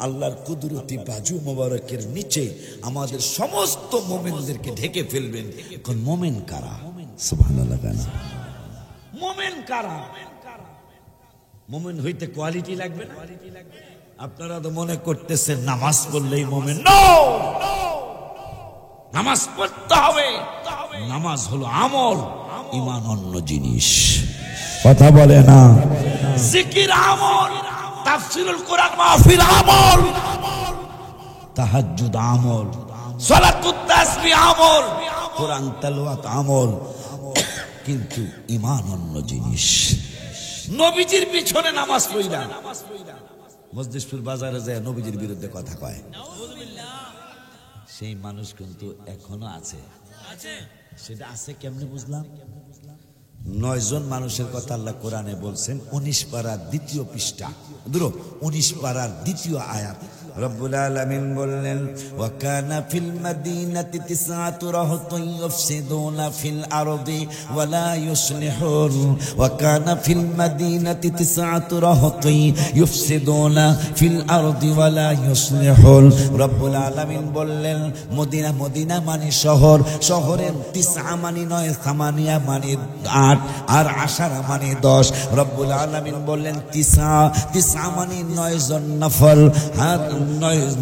আল্লাহর কুদরতি বাজু মোবারকের নিচে আমাদের সমস্ত মুমিনদেরকে ঢেকে ফেলবেন। কোন মুমিন কারা? সুবহানাল্লাহ। মুমিন কারা? মুমিন হইতে কোয়ালিটি লাগবে না? আপনারা তো মনে করতেছেন নামাজ পড়লেই মুমিন। নো, নামাজ পড়তে হবে। নামাজ হলো আমল, ঈমান অন্য জিনিস। কথা বলে না। জিকির আমল, তাফসীরুল কোরআন মাহফিল আমল, তাহাজ্জুদ আমল, সালাতুত তাসবিহ আমল, কোরআন তেলাওয়াত আমল, কিন্তু ঈমান অন্য জিনিস। নবীজির পিছনে নামাজ পড়া, মজলিশপুর বাজারে যায় নবীজির বিরুদ্ধে কথা কয়, সেই মানুষ কিন্তু এখনো আছে। সেটা আছে কেমনে বুঝলাম? 9 জন মানুষের কথা আল্লাহ কোরআনে বলছেন। 19 পারার 2য় পৃষ্ঠা, 19 পারার 2য় আয়াত। রব্বুল আলামিন বললেন ওয়া কানা ফিল মাদিনাতি তিসআতু রাহতুন ইউফসিদুনা ফিল আরদি ওয়া লা ইউসলিহুন। ওয়া কানা ফিল মাদিনাতি তিসআতু রাহতুন ইউফসিদুনা ফিল আরদি ওয়া লা ইউসলিহুন। রব্বুল আলামিন বললেন মদিনা মানে শহর, শহরের 9 মানে 9, সামানিয়া মানে 8, আর আশারা মানে 10। রব্বুল আলামিন বললেন 9 মানে 9 জন নফল,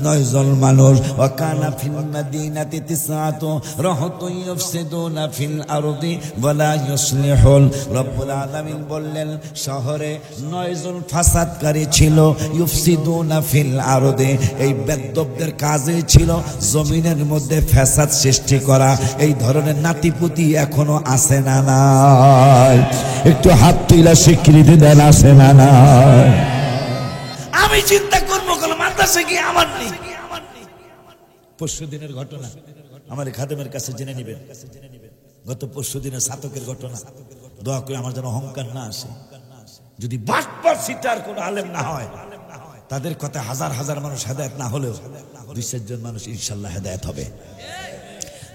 9 জন মানুষ। ওয়া কানা ফিল মাদিনাতি তিসআতু রাহতুন ইউফসিদুনা ফিল আরদি ওয়া লা ইউসলিহুন। রব্বুল আলামিন বললেন শহরে 9 জন ফাসাদকারী ছিল। ইউফসিদুনা ফিল আরদি, এই বেদ্যবদের কাজই ছিল জমিনের মধ্যে ফাসাদ সৃষ্টি করা। এই ধরনের নাতিপুতি এখনো আছে না নাই? একটু হাত তুলে স্বীকৃতি দেন, আছে না নাই? আমি চিন্তা করবো কোন মাদ্রাসা কি আমার নেই? পরশু দিনের ঘটনা আমার খাদেমের কাছে জেনে নিবেন। গত পরশু দিনের সাতকের ঘটনা। দোয়া করে আমার যেন অহংকার না আসে। যদি বাটপার সিটার কোন আলেম না হয়, তাদের কথা হাজার হাজার মানুষ হেদায়েত না হলেও 2-4 জন মানুষ ইনশাআল্লাহ হেদায়েত হবে।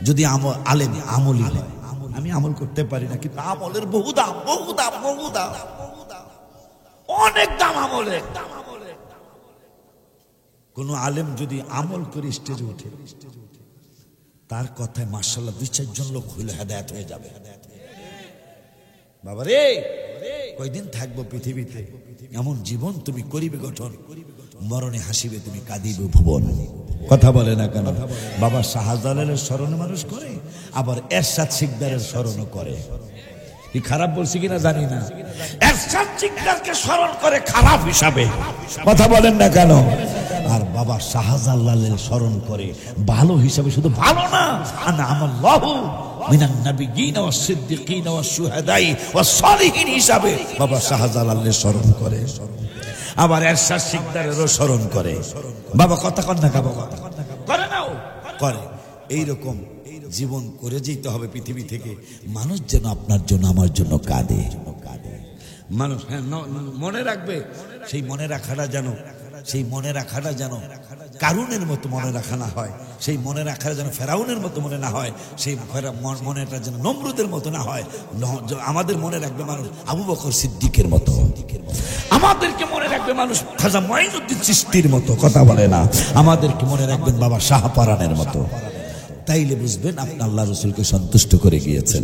যদি আলেম আমলি হয়। আমি আমল করতে পারি না, কিন্তু আমলের বহু দাম, বহু দাম, বহু দাম, অনেক দাম আমলের। কোন আলেম যদি আমল করে স্টেজে ওঠে, তার কথায় মাশাআল্লাহ 2-4 জন লোক হইলে হেদায়েত হয়ে যাবে। বাবা রে, কয়দিন থাকবো পৃথিবীতে? এমন জীবন তুমি করিবে গঠন, মরণে হাসিবে তুমি, কাঁদিবে ভুবন। কথা বলে না কেন? বাবা শাহজালালের স্মরণে মানুষ করে, আবার এরশাদ সিকদারের স্মরণও করে। কি খারাপ বলছি কিনা জানি না, এরশাদ সিকদারকে স্মরণ করে খারাপ হিসাবে। কথা বলেন না কেন? আর বাবা শাহজালালের স্মরণ করে ভালো হিসাবে। শুধু ভালো না, আনা আমাল্লাহু মিনান নাবিয়্যিনা ওয়াস সিদ্দিকিনা ওয়াস শুহাদাই ওয়াস সালিহিন হিসাবে বাবা শাহজালালের স্মরণ করে। আবার এরশাদ সিকদারেরও স্মরণ করে। বাবা কথা কন না, বাবা করে নাও করে। এইরকম জীবন করে যেতে হবে পৃথিবী থেকে। মানুষ যেন আপনার জন্য আমার জন্য কাঁদে। মানুষ মনে রাখবে, সেই মনে রাখাটা যেন কারুনের মতো মনে রাখা না হয়। সেই মনে রাখাটা যেন ফেরাউনের মতো মনে না হয়। সেই মনেটা যেন নমরুদের মতো না হয়। আমাদের মনে রাখবে মানুষ আবু বকর সিদ্দিকের মতো। আমাদেরকে মনে রাখবে মানুষ খাজা মুঈনুদ্দিন চিশতির মতো। কথা বলে না? আমাদেরকে মনে রাখবেন বাবা শাহপারানের মতো। তাইলে বুঝবেন আপনি আল্লাহ রাসূলকে সন্তুষ্ট করে গিয়েছেন।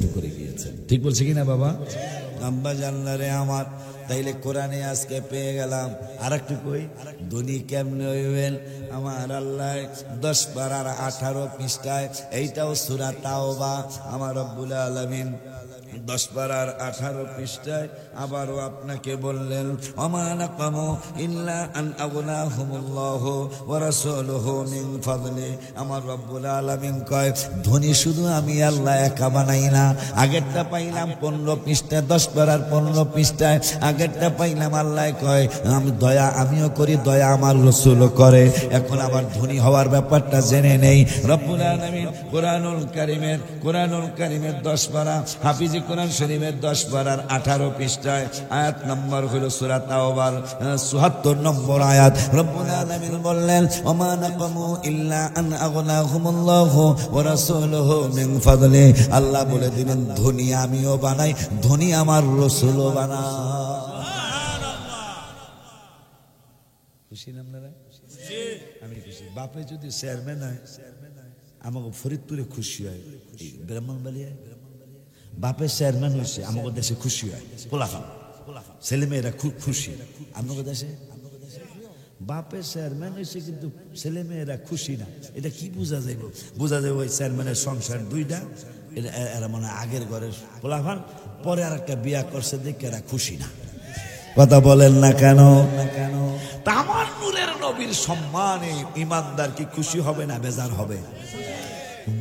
ঠিক বলছে কিনা বাবা? আম্বা জানলারে আমার। তাইলে কোরআনে আজকে পেয়ে গেলাম। আর একটু কই, ধনী কেমনে হইবেন? আমার আল্লাহ 10 পারার 18 পৃষ্ঠায়, এইটাও সূরা তাওবা, আমার রব্বুল আলামিন 10 পারার 18 পৃষ্ঠায় আবারও আপনাকে বললেন ওমা নাকামু ইল্লা আন আগনাহুমুল্লাহু ওয়া রাসূলুহু মিন ফাদলি। আমার রব্বুল আলামিন কয় ধনী শুধু আমি আল্লাহ একা বানাই না। আগেরটা পাইলাম 15 পৃষ্ঠায়, 10 পারার 15 পৃষ্ঠায় আগেরটা পাইলাম আল্লাহ কয় আমি দয়া আমিও করি, দয়া আমার রাসূলও করে। এখন আবার ধনী হওয়ার ব্যাপারটা জেনে নেই। রব্বুল আলামিন কোরআনুল কারীমের 10 পারা, হাফিজি কোরআন শরীফের 10 পারার 18 পৃষ্ঠায় আয়াত নম্বর হলো সূরা তাওবার 74 নম্বর আয়াত। রব্বুল আলামিন বললেন ওমা নাকামু ইল্লা আন আগনাহুমুল্লাহু ওয়া রাসূলুহু মিন ফাদলি। আল্লাহ বলে দিলেন ধনী আমিও বানাই, ধনী আমার রাসূলও বানায়। খুশি না আপনারা? আমি খুশি। বাপে যদি চেয়ারম্যান হয় আমাকে ফরিদপুরে খুশি হয়, ব্রাহ্মণবাড়িয়ায় বাপের চেয়ারম্যান হয়েছে আমাকে দেশে খুশি হয়। পোলাফান ছেলেমেয়েরা খুব খুশি। আমাকে দেশে বাপের চেয়ারম্যান হয়েছে কিন্তু ছেলেমেয়েরা খুশি না। এটা কি বোঝা যাইব? বোঝা যাবে ওই চেয়ারম্যানের সংসার দুইটা, এরা মানে আগের ঘরের পোলাফান, পরে আর একটা বিয়া করছে দেখে এরা খুশি না। কথা বলেন না কেন? তা আমার নূরের নবীর সম্মানে ইমানদার কি খুশি হবে না বেজার হবে?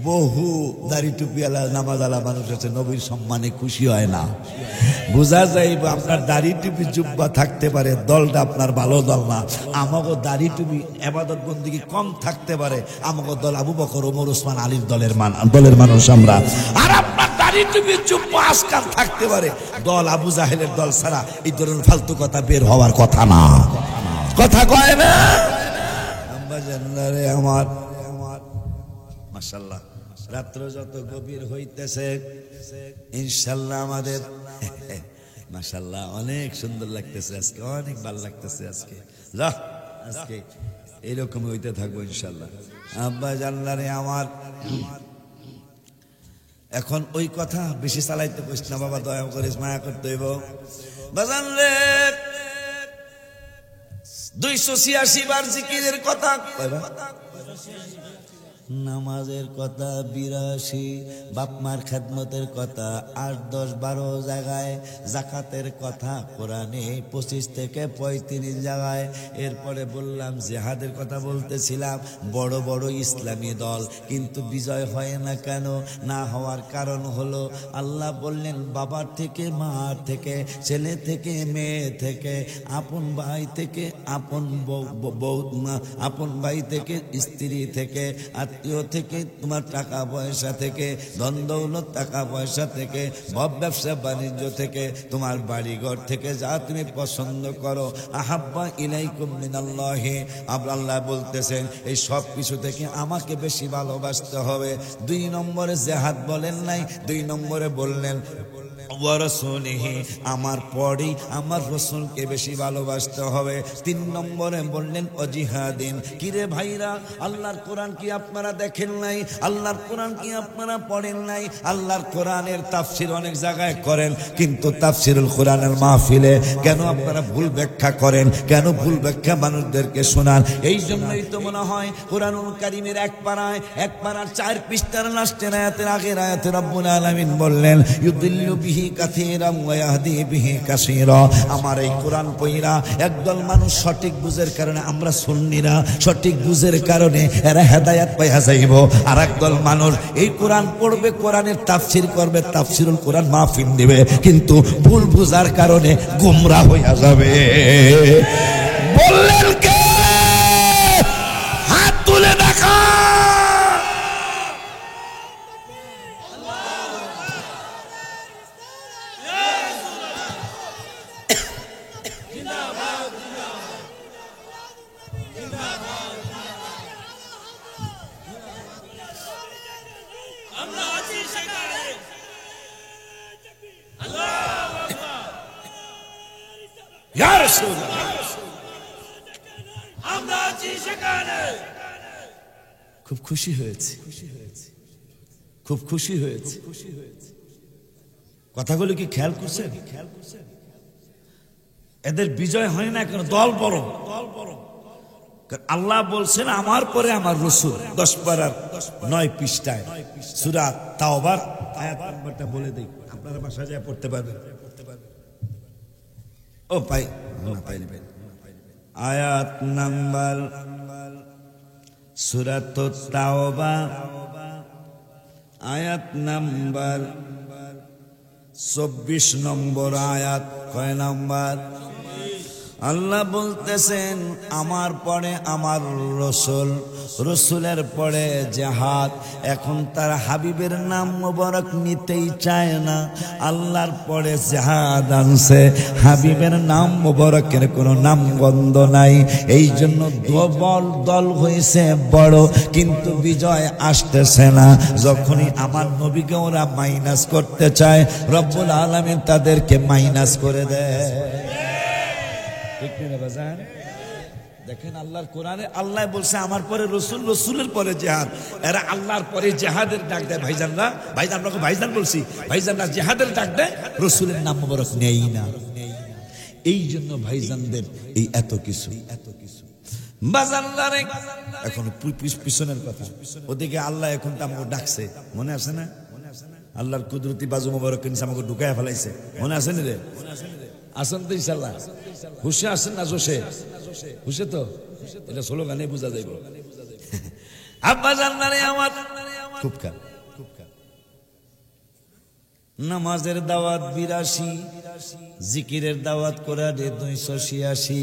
বহু দাড়ি টুপিওয়ালা নামাজওয়ালা মানুষ আছে নবীর সম্মানে খুশি হয় না। বোঝা যাইব আপনার দাড়ি টুপি জুব্বা থাকতে পারে, দলটা আপনার ভালো দল না। আমাকে দাড়ি টুপি ইবাদত বন্দেগী কম থাকতে পারে, আমাকে দল আবু বকর ওমর ওসমান আলীর দলের মানুষ আমরা। আর আপনার দাড়ি টুপি জুব্বা আসকার থাকতে পারে, দল আবু জাহেলের দল ছাড়া এই ধরনের ফালতু কথা বের হওয়ার কথা না। কথা কয় না আম্মা জান্নারে আমার। মাশাআল্লাহ রাত্র যত গভীর হইতেছে ইনশাআল্লাহ আমাদের মাশাআল্লাহ অনেক সুন্দর লাগতেছে আজকে, অনেক ভালো লাগতেছে আজকে। আজকে এইরকম হইতে থাকবো ইনশাআল্লাহ। আব্বা জান্নারে আমার এখন ওই কথা বেশি চালাইতে কইস না বাবা, দয়া করে মায়া করতে হইব। বাজান রে 286 বার জিকিরের কথা, নামাজের কথা 82, বাপমার খেদমতের কথা 8, 10, 12 জায়গায়, জাকাতের কথা কোরআনে 25 থেকে 35 জায়গায়। এরপরে বললাম জিহাদের কথা বলতেছিলাম, বড় বড় ইসলামী দল কিন্তু বিজয় হয় না কেন? না হওয়ার কারণ হলো আল্লাহ বললেন বাবার থেকে, মার থেকে, ছেলে থেকে, মেয়ে থেকে, আপন ভাই থেকে, আপন বউ, আপন ভাই থেকে, স্ত্রী থেকে, আত্মীয় থেকে, তোমার টাকা পয়সা থেকে, ধন দৌলত টাকা পয়সা থেকে, ব্যবসা বাণিজ্য থেকে, তোমার বাড়িঘর থেকে, যা তুমি পছন্দ করো, আহাব্বা ইলাইকুম মিনাল্লাহি। আল্লাহ বলতেছেন এই সব কিছু থেকে আমাকে বেশি ভালোবাসতে হবে। 2 নম্বরে জিহাদ বলেন নাই, 2 নম্বরে বললেন ওয়া রাসূলিহি, আমার পরেই আমার রাসূলকে বেশি ভালোবাসতে হবে। 3 নম্বরে বললেন ও জিহাদিন। কিরে ভাইরা, আল্লাহর কোরআন কি আপনারা দেখেন নাই? আল্লাহর কোরআন কি আপনারা পড়েন নাই? আল্লাহর কোরআনের তাফসীর অনেক জায়গায় করেন, কিন্তু তাফসীরুল কোরআনের মাহফিলে কেন আপনারা ভুল ব্যাখ্যা করেন? কেন ভুল ব্যাখ্যা মানুষদেরকে শোনান? এই জন্যই তো মনে হয় কোরআনুল কারীমের 1 পারার 4 পৃষ্ঠার লাস্টের আয়াতের আগের আয়াতে রব্বুল আলামিন বললেন ইউদিল্লু বিহি কাসীরাম ওয়া ইয়াহদি বিহি কাসীরা। আমার এই কোরআন পড়া একদল মানুষ সঠিক বুঝের কারণে, আমরা সুন্নিরা সঠিক বুঝের কারণে এরা হেদায়েত পাইয়া যাইব। আর একদল মানুষ এই কোরআন পড়বে, কোরআনের তাফসীর করবে, তাফসীরুল কোরআন মাহফিল দিবে, কিন্তু ভুল বুঝার কারণে গোমরাহ হইয়া যাবে। বললেন কে? হাত তুলে দেখা। খুব খুশি হয়েছে, খুব খুশি হয়েছে। কথাগুলো কি খেয়াল করছেন? এদের বিজয় হয় না কেন? দল বড়। আল্লাহ বলছেন আমার পরে আমার রাসূল। 10 পারার 9 পৃষ্ঠায় সূরা তাওবার আয়াত নাম্বারটা বলে দেই, আপনারা বাসায় যায় পড়তে পারবেন। ও পাই না, পাইনি। আয়াত নাম্বার সূরাতুত তাওবা, আয়াত নাম্বার 24 নম্বর আয়াত। কয় নাম্বার? আল্লাহ বলতেছেন আমার পরে আমার রসুল, রসুলের পরে জিহাদ। এখন তার হাবিবের নাম মোবারক নিতেই চায় না, আল্লাহর পরে জিহাদ আনছে, হাবিবের নাম মোবারকের কোনো নাম গন্ধ নাই। এই জন্য দল হয়েছে বড়, কিন্তু বিজয় আসতেছে না। যখনই আমার নবীকে ওরা মাইনাস করতে চায়, রব্বুল আলামিন তাদেরকে মাইনাস করে দেয়। দেখেন আল্লাহর কোরআনে আল্লাহ বলছে আমার পরে রসুল, রসুলের পরে জিহাদ। এরা আল্লাহর পরে জিহাদের ডাক দেয়। ভাইজানরা, ভাইজান আপনাকে ভাইজান বলছি, ভাইজানরা জিহাদের ডাক দেয়, রসুলের নাম মোবারক নেই না। এই জন্য ভাইজানদের এই এত কিছু বাজানদারে। এখন পিছনের কথা, ওদিকে আল্লাহ এখন তো আমাকে ডাকছে, মনে আছে না? আল্লাহর কুদরতি বাজু মোবারক কিনছে আমাকে ঢুকায় ফেলাইছে, মনে আছে নি রে? আসেন তো ইনশাআল্লাহ, হুশে আসেন না জোশে? হুশে তো, এটা স্লোগানে বোঝা যাইব। আব্বা জান্নারে আমার খুব কাল নামাজের দাওয়াত 82, জিকিরের দাওয়াত কোরআনে 286,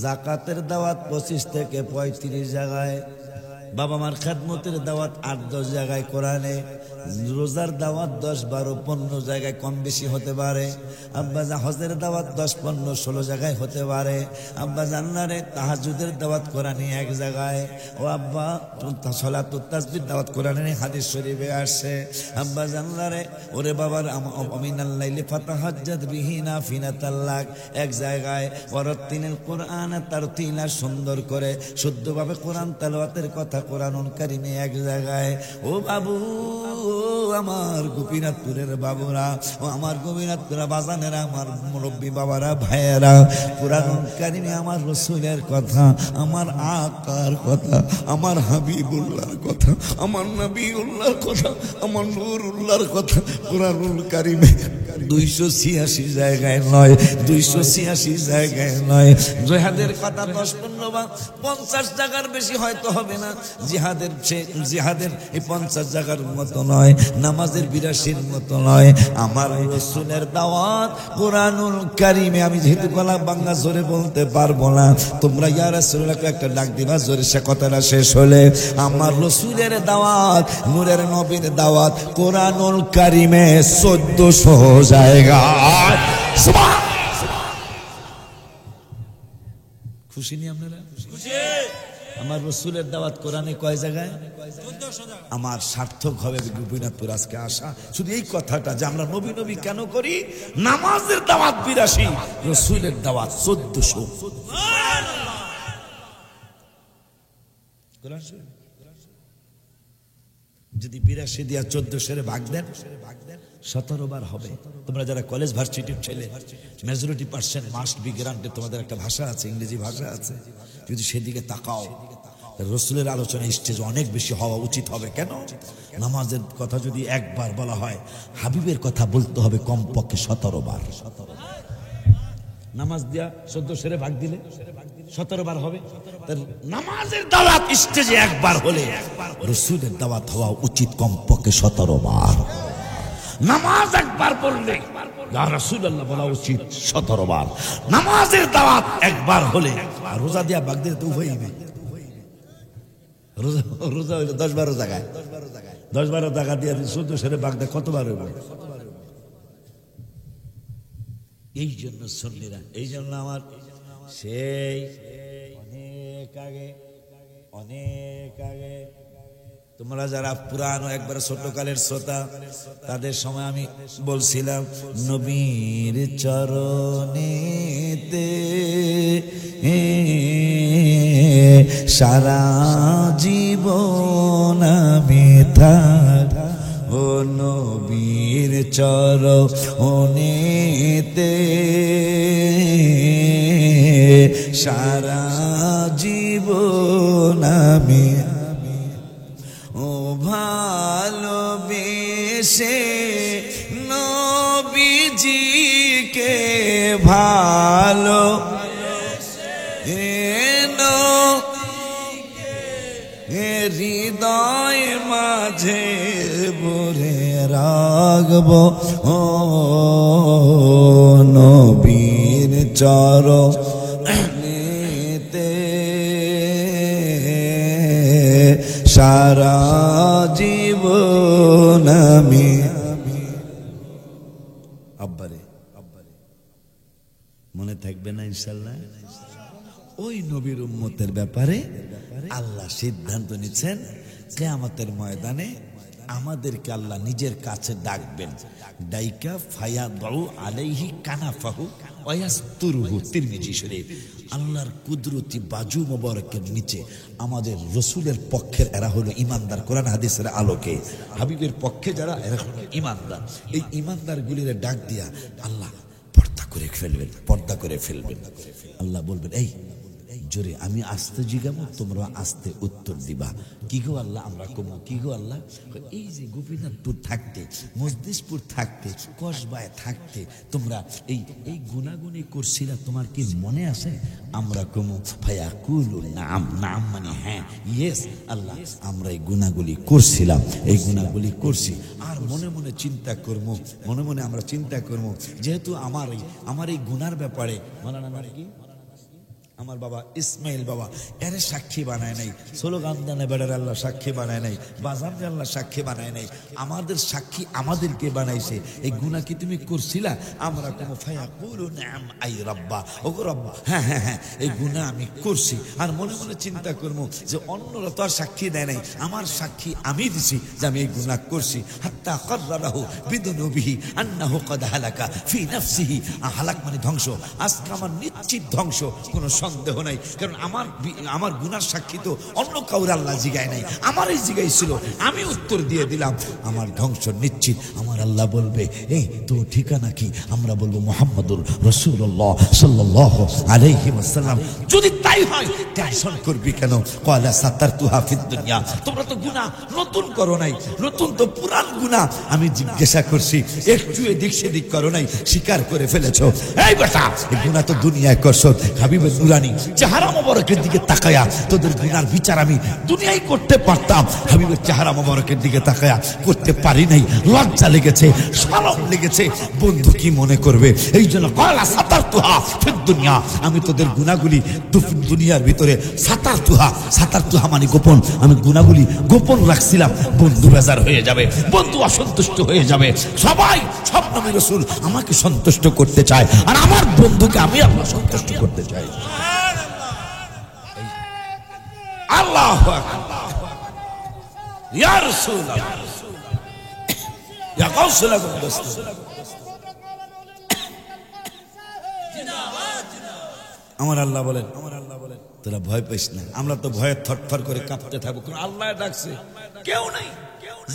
যাকাতের দাওয়াত 25 থেকে 35 জায়গায়, বাবা মার খেদমতের দাওয়াত 8-10 জায়গায় কোরআনে, রোজার দাওয়াত 10-12-15 জায়গায় কম বেশি হতে পারে। আব্বা হজের দাওয়াত 10-15-16 জায়গায় হতে পারে। আব্বা জান্নারে তাহাজ্জুদের দাওয়াত কোরআনে 1 জায়গায়। ও আব্বা সালাতুত তাসবিহ দাওয়াত কোরআনে হাদিস শরীফে আসছে। আব্বা জান্নারে ওরে বাবার আমিনাল লাইলি ফাতাহাজ্জাদ বিহি নাফিলাতাল লাক 1 জায়গায়। ওয়ারাতিলিল কোরআন তারতিলা, সুন্দর করে শুদ্ধভাবে কোরআন তেলাওয়াতের কথা কোরআনুল কারীমে 1 জায়গায়। ও বাবু, আমার গোপীনাথপুরের বাবুরা, ও আমার গোপীনাথপুরা বাজানেরা, আমার মুরব্বী বাবারা, ভাইয়েরা, কোরআনুল কারীমে আমার রসুলের কথা, আমার আকার কথা, আমার হাবিবুল্লাহর কথা, আমার নবীউল্লাহর কথা, আমার নূরুল্লাহর কথা কোরআনুল কারীমে 286 জায়গায় নয়, 286 জায়গায় নয়। জিহাদের কথা 10-15-50 জায়গার বেশি হয়তো হবে না। জিহাদের এই 50 জায়গার মতো নয়, নামাজের 82-র মতো নয়। আমার রাসূলের দাওয়াত কোরআনুল কারীমে, আমি যেহেতু গলা বাংলা জোরে বলতে পারবো না, তোমরা ইয়া রাসূলুল্লাহকে একটা ডাক দিবা জোরে, সে কথাটা শেষ হলে। আমার রাসূলের দাওয়াত, নূরের নবীর দাওয়াত কোরআনুল কারীমে 1400 জায়গা। খুশি নি আপনারা? আমার রসুলের দাওয়াত কোরআনে কয় জায়গায়? আমার সার্থক হবে গোপীনাথপুর আজকে আসা। শুধু এই কথাটা যে আমরা নবী নবী কেন করি, নামাজের দাওয়াত 82, রসুলের দাওয়াত 1400। যদি 82 দিয়া 1400 ভাগ দেন 17 বার হবে। তোমরা যারা কলেজ ভার্সিটির ছেলে, majority percent must be granted, তোমাদের একটা ভাষা আছে, ইংরেজি ভাষা আছে, যদি সেদিকে তাকাও, রসুলের আলোচনা স্টেজ অনেক বেশি হওয়া উচিত হবে। কেন? নামাজের কথা যদি 1 বার বলা হয়, হাবিবের কথা বলতে হবে কমপক্ষে 17 বার। নামাজ দিয়া 1400 ভাগ দিলে 17 বার হবে। নামাজের দাওয়াত স্টেজে 1 বার হলে রসুলের দাওয়াত হওয়া উচিত কমপক্ষে 17 বার। নামাজ 1 বার পড়লে ইয়া রাসূলুল্লাহ বলা উচিত 17 বার। নামাজের দাওয়াত 1 বার হলে, আর রোজা দিয়া ভাগ দিলে তো হইবে। রোজা হইলো 10-12 জায়গায়, 10-12 টাকা দিয়ে 1400 ভাগ দেয়, কতবার হইবে? এই জন্য সুন্নিরা, এই জন্য আমার সেই অনেক আগে তোমরা যারা পুরানো একবার ছোটকালের শ্রোতা, তাদের সময় আমি বলছিলাম নবীর চরণেতে সারা জীবন আমি থাকি, ও নবীর চরণেতে সারা জীবন আমি, ও ভালোবেসে হৃদয় মাঝে ভরে রাখব ও নবীর চরণেতে সারা জীবন আমি। আব্বারে মনে থাকবে না ইনশাআল্লাহ? ওই নবীর উম্মতের ব্যাপারে আল্লাহ সিদ্ধান্ত নিচ্ছেন কিয়ামতের ময়দানে আমাদেরকে আল্লাহ নিজের কাছে ডাকবেন। ডাইকা ফায়াদউ আলাইহি কানাফাহু ওয়ায়াসতুরহু, তিরমিজি শরীফ। আল্লাহর কুদরতি বাজু মোবারকের নিচে আমাদের রসুলের পক্ষের এরা হলো ইমানদার, কোরআন হাদিসের আলোকে হাবিবের পক্ষে যারা, এরা হলো ইমানদার। এই ইমানদার গুলির ডাক দিয়া আল্লাহ পর্দা করে ফেলবেন, পর্দা করে ফেলবেন। আল্লাহ বলবেন, এই জোরে আমি আস্তে জিগাবো, তোমরা আস্তে উত্তর দিবা। কি গো আল্লাহ? আমরা কমো কি গো আল্লাহ? এই যে গোপীনাথপুর থাকতে, মজলিসপুর থাকতে, কসবায় থাকতে তোমরা এই এই গুনাগুনি করছিলা, তোমার কি মনে আছে? আমরা কমো ফায়াকুলু নাম, নাম মানে হ্যাঁ, ইয়েস আল্লাহ, আমরা এই গুনাহগুলি করছিলাম, এই গুনাহগুলি করছি। আর মনে মনে চিন্তা করবো, মনে মনে আমরা চিন্তা করবো, যেহেতু আমার এই গুনার ব্যাপারে মানে কি আমার বাবা ইসমাইল বাবা এর সাক্ষী বানায় নাই, স্লোগান দানে বেড়ার আল্লাহ সাক্ষী বানায় নাই, বাজার আল্লাহ সাক্ষী বানায় নাই, আমাদের সাক্ষী আমাদেরকে বানাইছে। এই গুনাহ কি তুমি করছিলা? আমরা কোন ফায়াকুলু নাম আই রাব্বা, ওগো রব্বা, হ্যাঁ হ্যাঁ হ্যাঁ এই গুনাহ আমি করছি। আর মনে মনে চিন্তা করবো যে অন্যরা তো আর সাক্ষী দেয় নাই, আমার সাক্ষী আমি দিছি যে আমি এই গুনাহ করছি। হাত্তা কাররাহু বিদুনুবিহি আন্নাহু ক্বাদ হালাকা ফি নাফসিহি, হালাক মানে ধ্বংস। আজকে আমার নিশ্চিত ধ্বংস, কোনো সন্দেহ নাই। কারণ আমার গুনার সাক্ষী তো অন্য কাউরে আল্লাহ জিগায় নাই, আমারই জিগাই ছিল, আমি উত্তর দিয়ে দিলাম, আমার ধ্বংস নিশ্চিত। আমার আল্লাহ বলবে, এই তো ঠিকানা কি? আমরা বলবো মুহাম্মদুর রাসূলুল্লাহ সাল্লাল্লাহু আলাইহি ওয়াসাল্লাম। যদি তাই হয় টেনশন করবি কেন? ক্বালা সাতারতুহা ফিদ দুনিয়া, তোমরা তো গুনাহ নতুন করো নাই, নতুন তো পুরান গুনাহ। আমি জিজ্ঞাসা করছি, একটু এদিক সেদিক করো নাই, স্বীকার করে ফেলেছো। এই বেটা, এই গুনাহ তো দুনিয়ায় করছো। হাবিবের নুরানি চেহারা মোবারকের দিকে তাকায়া তোদের গুনার বিচার আমি দুনিয়ায় করতে পারতাম, হাবিবের চেহারা মোবারকের দিকে তাকায়া করতে পারি নাই। লজ্জা লেগেছে, শরম লেগেছে, বন্ধু কি মনে করবে? এই জন্য ক্বালা সাতারতুহা ফিদ দুনিয়া, আমি তোদের গুনাহগুলি দুনিয়ার ভিতরে সাতারতুহা মানে গোপন, আমি গুনাহগুলি গোপন রাখছিলাম। বন্ধু বেজার হয়ে যাবে, বন্ধু অসন্তুষ্ট হয়ে যাবে। সবাই সব নবী রাসূল আমাকে সন্তুষ্ট করতে চায়, আর আমার বন্ধুকে আমি আল্লাহ সন্তুষ্ট করতে চাই। আল্লাহু আকবার, ইয়া রাসূলুল্লাহ, ইয়া গাউসুল আকবাস। আমার আল্লাহ বলেন, তোরা ভয় পাইস না। আমরা তো ভয়ে থরথর করে কাঁপতে থাকবো, কারণ আল্লাহ ডাকছে। কেউ নাই,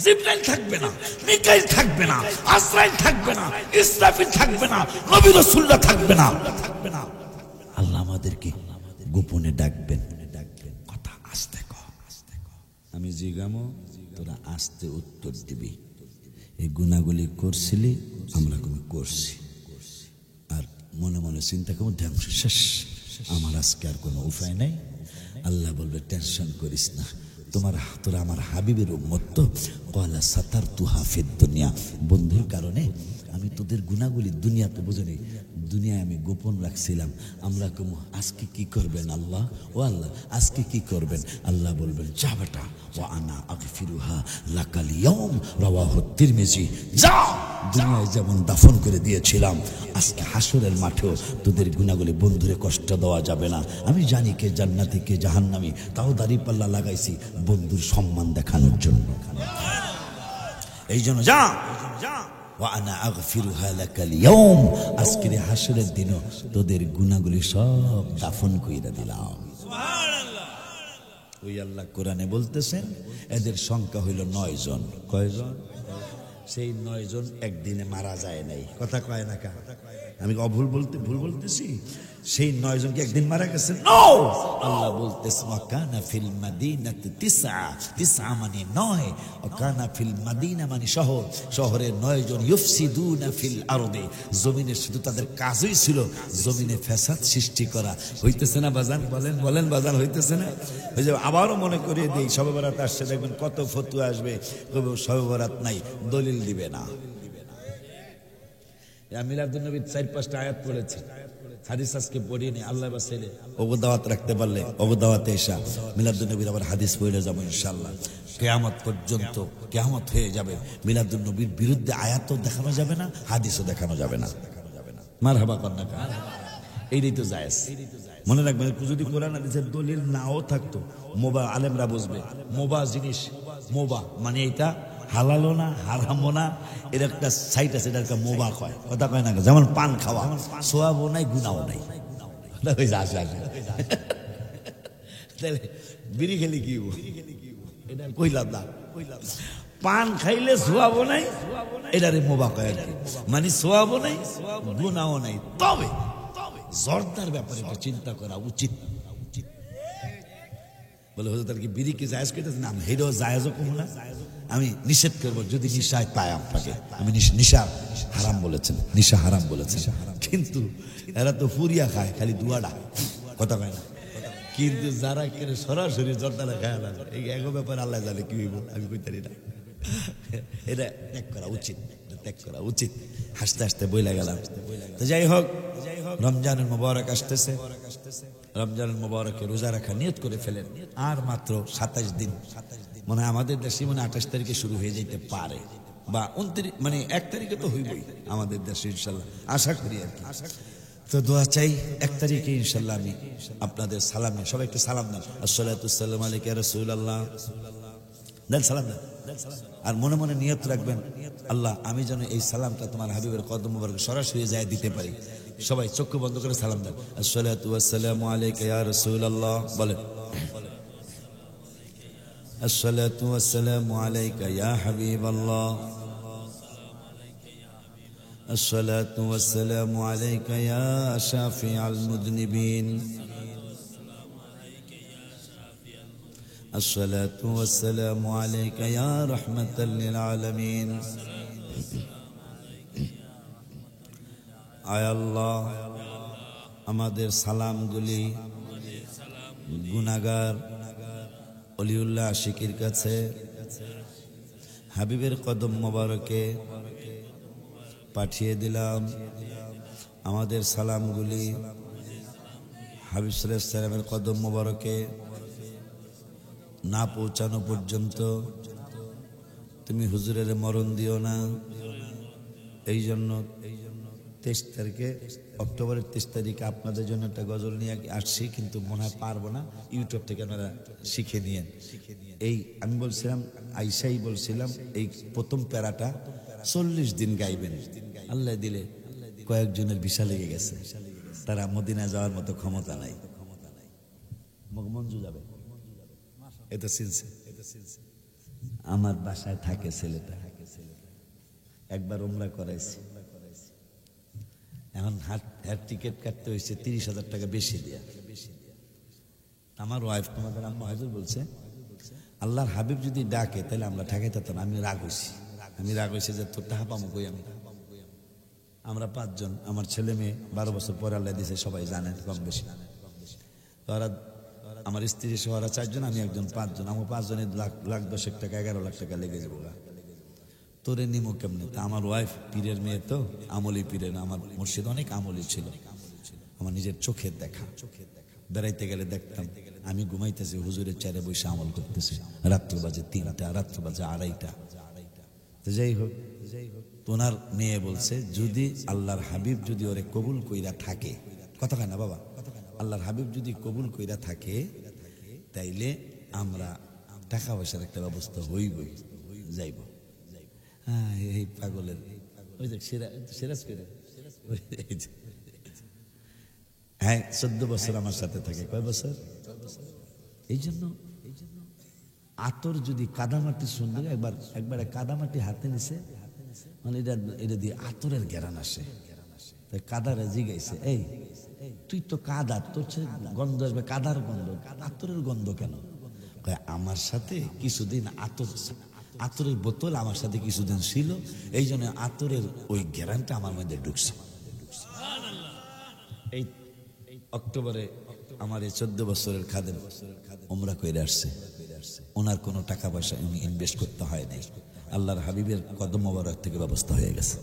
জিবরাইল থাকবে না, মিকাইল থাকবে না, আজরাইল থাকবে না, ইসরাফিল থাকবে না, নবী রাসূলরা থাকবে না। আল্লাহ আমাদেরকে গোপনে ডাকবেন। কথা আস্তে কর, আমি জিগামো, তোরা আস্তে উত্তর দিবি। এই গুনাহগুলি করছিলি, আমরা করছি, আর মনে মনে চিন্তা করবো ধ্বংস শেষ, আমার আজকে আর কোনো উপায় নাই। আল্লাহ বলবে, টেনশন করিস না, তোরা আমার হাবিবের উম্মত তো। ক্বালা সাতারতুহা ফিদ দুনিয়া, বন্ধুর কারণে আমি তোদের গুনাহগুলি দুনিয়াতে বুঝিনি, দুনিয়ায় আমি গোপন রাখছিলাম। আমরা কম আজকে কি করবেন আল্লাহ? ও আল্লাহ আজকে কি করবেন? আল্লাহ বলবেন, যা বেটা, ওয়া আনা আগফিরুহা লাকাল ইয়াউম, রাওয়াহু তিরমিজি। যা, দুনিয়ায় যেমন দাফন করে দিয়েছিলাম, আজকে হাসরের মাঠেও তোদের গুনাহগুলি বন্ধুরে কষ্ট দেওয়া যাবে না। আমি জানি কে জান্নাতি কে জাহান্নামী, তাও দাড়িপাল্লা লাগাইছি বন্ধুর সম্মান দেখানোর জন্য। এই জন্য যা, ওয়ানা আগফিরুহা লাকাল ইয়াউম, আজকের হাসরের দিন তোদের গুনাহগুলি সব দাফন কইরা দিলাম। সুবহানাল্লাহ। ওই আল্লাহ কোরআনে বলতেছেন, এদের সংখ্যা হইল 9 জন। কয়জন? সেই 9 জন একদিনে মারা যায় নাই। কথা কয় না কা? আমি ভুল বলতেছি? সেই 9 জন কি একদিন মারা গেছে? নো, আল্লাহ বলতেছে ওয়াকানা ফিল মাদিনাতি তিসআ মানে 9, ওয়াকানা ফিল মাদিনা মানে শহর, শহরে 9 জন ইউফসিদুনা ফিল আরদি, জমিনে শুধু তাদের কাজই ছিল জমিনে ফ্যাসাদ সৃষ্টি করা। হইতেছে না বাজান? বলেন বলেন বাজান, হইতেছে না? ওই যে আবারও মনে করিয়ে দিই, শবে বরাত আসছে, দেখবেন কত ফতুয়া আসবে, কবে শবে বরাত নাই, দলিল দিবে না। মিলাদুন নবীর 4-5টা আয়াত পড়েছে, হাদিস আজকে পড়িনি, আল্লাহ বাসাইলে অবদাওয়াত রাখতে পারলে অবদাওয়াতে এসা মিলাদুন নবীর আবার হাদিস পড়ে যাবো ইনশাআল্লাহ। কিয়ামত পর্যন্ত কিয়ামত হয়ে যাবে, মিলাদুন নবীর বিরুদ্ধে আয়াতও দেখানো যাবে না, হাদিসও দেখানো যাবে না। মারহাবা কন্যা, এইটাই তো জায়েজ। মনে রাখবেন, যদি কোরআন হাদিসের দলিল নাও থাকতো, মোবা আলেমরা বুঝবে মোবা জিনিস, মোবা মানে এটা হালালও না হারামও না, এর একটা সাইট আছে, এটা একটা মোবা কয়, কথা কয় না, যেমন পান খাওয়া, সোয়াবও নাই গুনাও নাই। তাহলে বিড়ি খেলি কি এটা কইলাম না, পান খাইলে সোয়াবও নাই, এটারে মোবা কয় আর কি, মানে সোয়াবও নাই গুনাও নাই। তবে জর্দার ব্যাপারে একটু চিন্তা করা উচিত। বলে হুজুর তার কি বিড়ি কি জায়েজ করতেছে? না, হেডও জায়েজও কম না, আমি নিষেধ করবো যদি নিশায় পায় আপনাকে। আমি নিশা হারাম বলেছেন, নিশা হারাম বলেছেন, কিন্তু এরা তো ফুরিয়া খায় খালি দুয়াডা, কথা কয় না। কিন্তু যারা কেন সরাসরি জর্দারা খায় না, এই এগো ব্যাপার আল্লাহ জানে কি হইব, আমি কইতারি না। এটা ত্যাগ করা উচিত, ত্যাগ করা উচিত। হাসতে হাসতে বইলা গেলাম। তো যাই হোক, রমজানুল মুবারক আসতেছে, রমজানুল মুবারকে রোজা রাখা নিয়ত করে ফেলেন। আর মাত্র 27 দিন, মনে হয় আমাদের দেশে মনে 28 তারিখে শুরু হয়ে যেতে পারে, বা 29 মানে 1 তারিখে তো হইবই আমাদের দেশে ইনশাল্লাহ, আশা করি আর কি। তো দোয়া চাই 1 তারিখে ইনশাল্লাহ আমি আপনাদের সালামে সবাই একটু সালাম দেন, আসসালাতু ওয়াসসালামু আলাইকা ইয়া রাসূলুল্লাহ, দেন সালাম দেন। আর মনে মনে নিয়ত রাখবেন, আল্লাহ আমি যেন এই সালামটা তোমার হাবিবের কদম মুবারকে সরাসরি যায় দিতে পারি। সবাই চক্ষু বন্ধ করে সালাম দেন, আসসালাতু ওয়াসসালামু আলাইকা ইয়া রাসূলুল্লাহ, বলেন আসসালাতু ওয়াসসালামু আলাইকা ইয়া হাবিবাল্লাহ, আসসালাতু ওয়াসসালামু আলাইকা ইয়া শাফিআল মুযনিবিন, আসসালাতু ওয়াসসালামু আলাইকা ইয়া রাহমাতাল লিল আলামিন। আয় আল্লাহ, আমাদের সালামগুলি গুনাহগার অলিউল্লাহ আশিকির কাছে হাবিবের কদম মোবারকে পাঠিয়ে দিলাম। আমাদের সালামগুলি হাবিব সাল্লাল্লাহু আলাইহি ওয়াসাল্লামের কদম মোবারকে না পৌঁছানো পর্যন্ত তুমি হুজুরের মরণ দিও না। এই জন্য 23 তারিখে, অক্টোবরের 23 তারিখে আপনাদের জন্য একটা গজল নিয়ে আসছি, কিন্তু মনে হয় পারবো না, ইউটিউব থেকে আপনারা শিখে নিয়েন। এই আমি বলছিলাম, আইসাই বলছিলাম, এই প্রথম প্যারাটা 40 দিন গাইবেন, আল্লাহ দিলে কয়েকজনের ভিসা লেগে গেছে, তারা মদিনা যাওয়ার মতো ক্ষমতা নাই, মঞ্জু যাবে। এটা সিলসে আমার বাসায় থাকে ছেলেটা, একবার উমরা করাইছি, এখন হাট টিকিট কাটতে হয়েছে 30,000 টাকা বেশি দিয়া। আমার ওয়াইফ, তোমাদের আম্মা হাজুর বলছে, আল্লাহর হাবিব যদি ডাকে তাহলে আমরা ঠেকাইতে পারতাম। আমি রাগ হয়েছি যে তোর টাকা পাবো কই আমি। আমরা 5 জন, আমার ছেলে মেয়ে 12 বছর পরে আল্লাহ দিয়েছে, সবাই জানেন কম বেশি। তারা আমার স্ত্রী সহ 4 জন, আমি একজন, 5 জন। আমার 5 জনের লাখ 10 টাকা 11 লাখ টাকা লেগে যাবো। তোরে নিমো কেমনে? তা আমার ওয়াইফ পীরের মেয়ে, তো আমলি পীরের, আমার মুর্শিদ অনেক আমলি ছিল, আমার নিজের চোখের দেখা। বেড়াইতে গেলে দেখতাম আমি ঘুমাইতেছি, হুজুরের চেয়ারে বসে আমল করতেছে, রাত্র বাজে 3টা, রাত্র বাজে 2:30। তো যাই হোক, তোনার মেয়ে বলছে যদি আল্লাহর হাবিব যদি ওরে কবুল কইরা থাকে, কথা কয় না বাবা, আল্লাহর হাবিব যদি কবুল কইরা থাকে তাইলে আমরা টাকা পয়সার একটা ব্যবস্থা হইবই, যাইব। হ্যাঁ, এই পাগলের ওই যে সিরাজ করে, হ্যাঁ 14 বছর আমার সাথে থাকে। কয় বছর? এই জন্য আতর যদি কাদামাটি সুন্দর, একবার কাদামাটি হাতে নিছে, মানে এটা দিয়ে আতরের ঘেরান আসে। তাই কাদারে জিগাইছে, এই তুই তো কাদার, তোর গন্ধ আসবে কাদার গন্ধ, আতরের গন্ধ কেন? আমার সাথে কিছুদিন আতরের বোতল আমার সাথে কিছুদিন ছিল, এই জন্য আতরের ওই গ্যারান্টি আমার মধ্যে ঢুকছে। এই অক্টোবরে আমার এই 14 বছরের খাদেম উমরা কইরা আসছে, ওনার কোনো টাকা পয়সা উনি ইনভেস্ট করতে হয় নাই, আল্লাহর হাবিবের কদম মোবারক থেকে ব্যবস্থা হয়ে গেছে।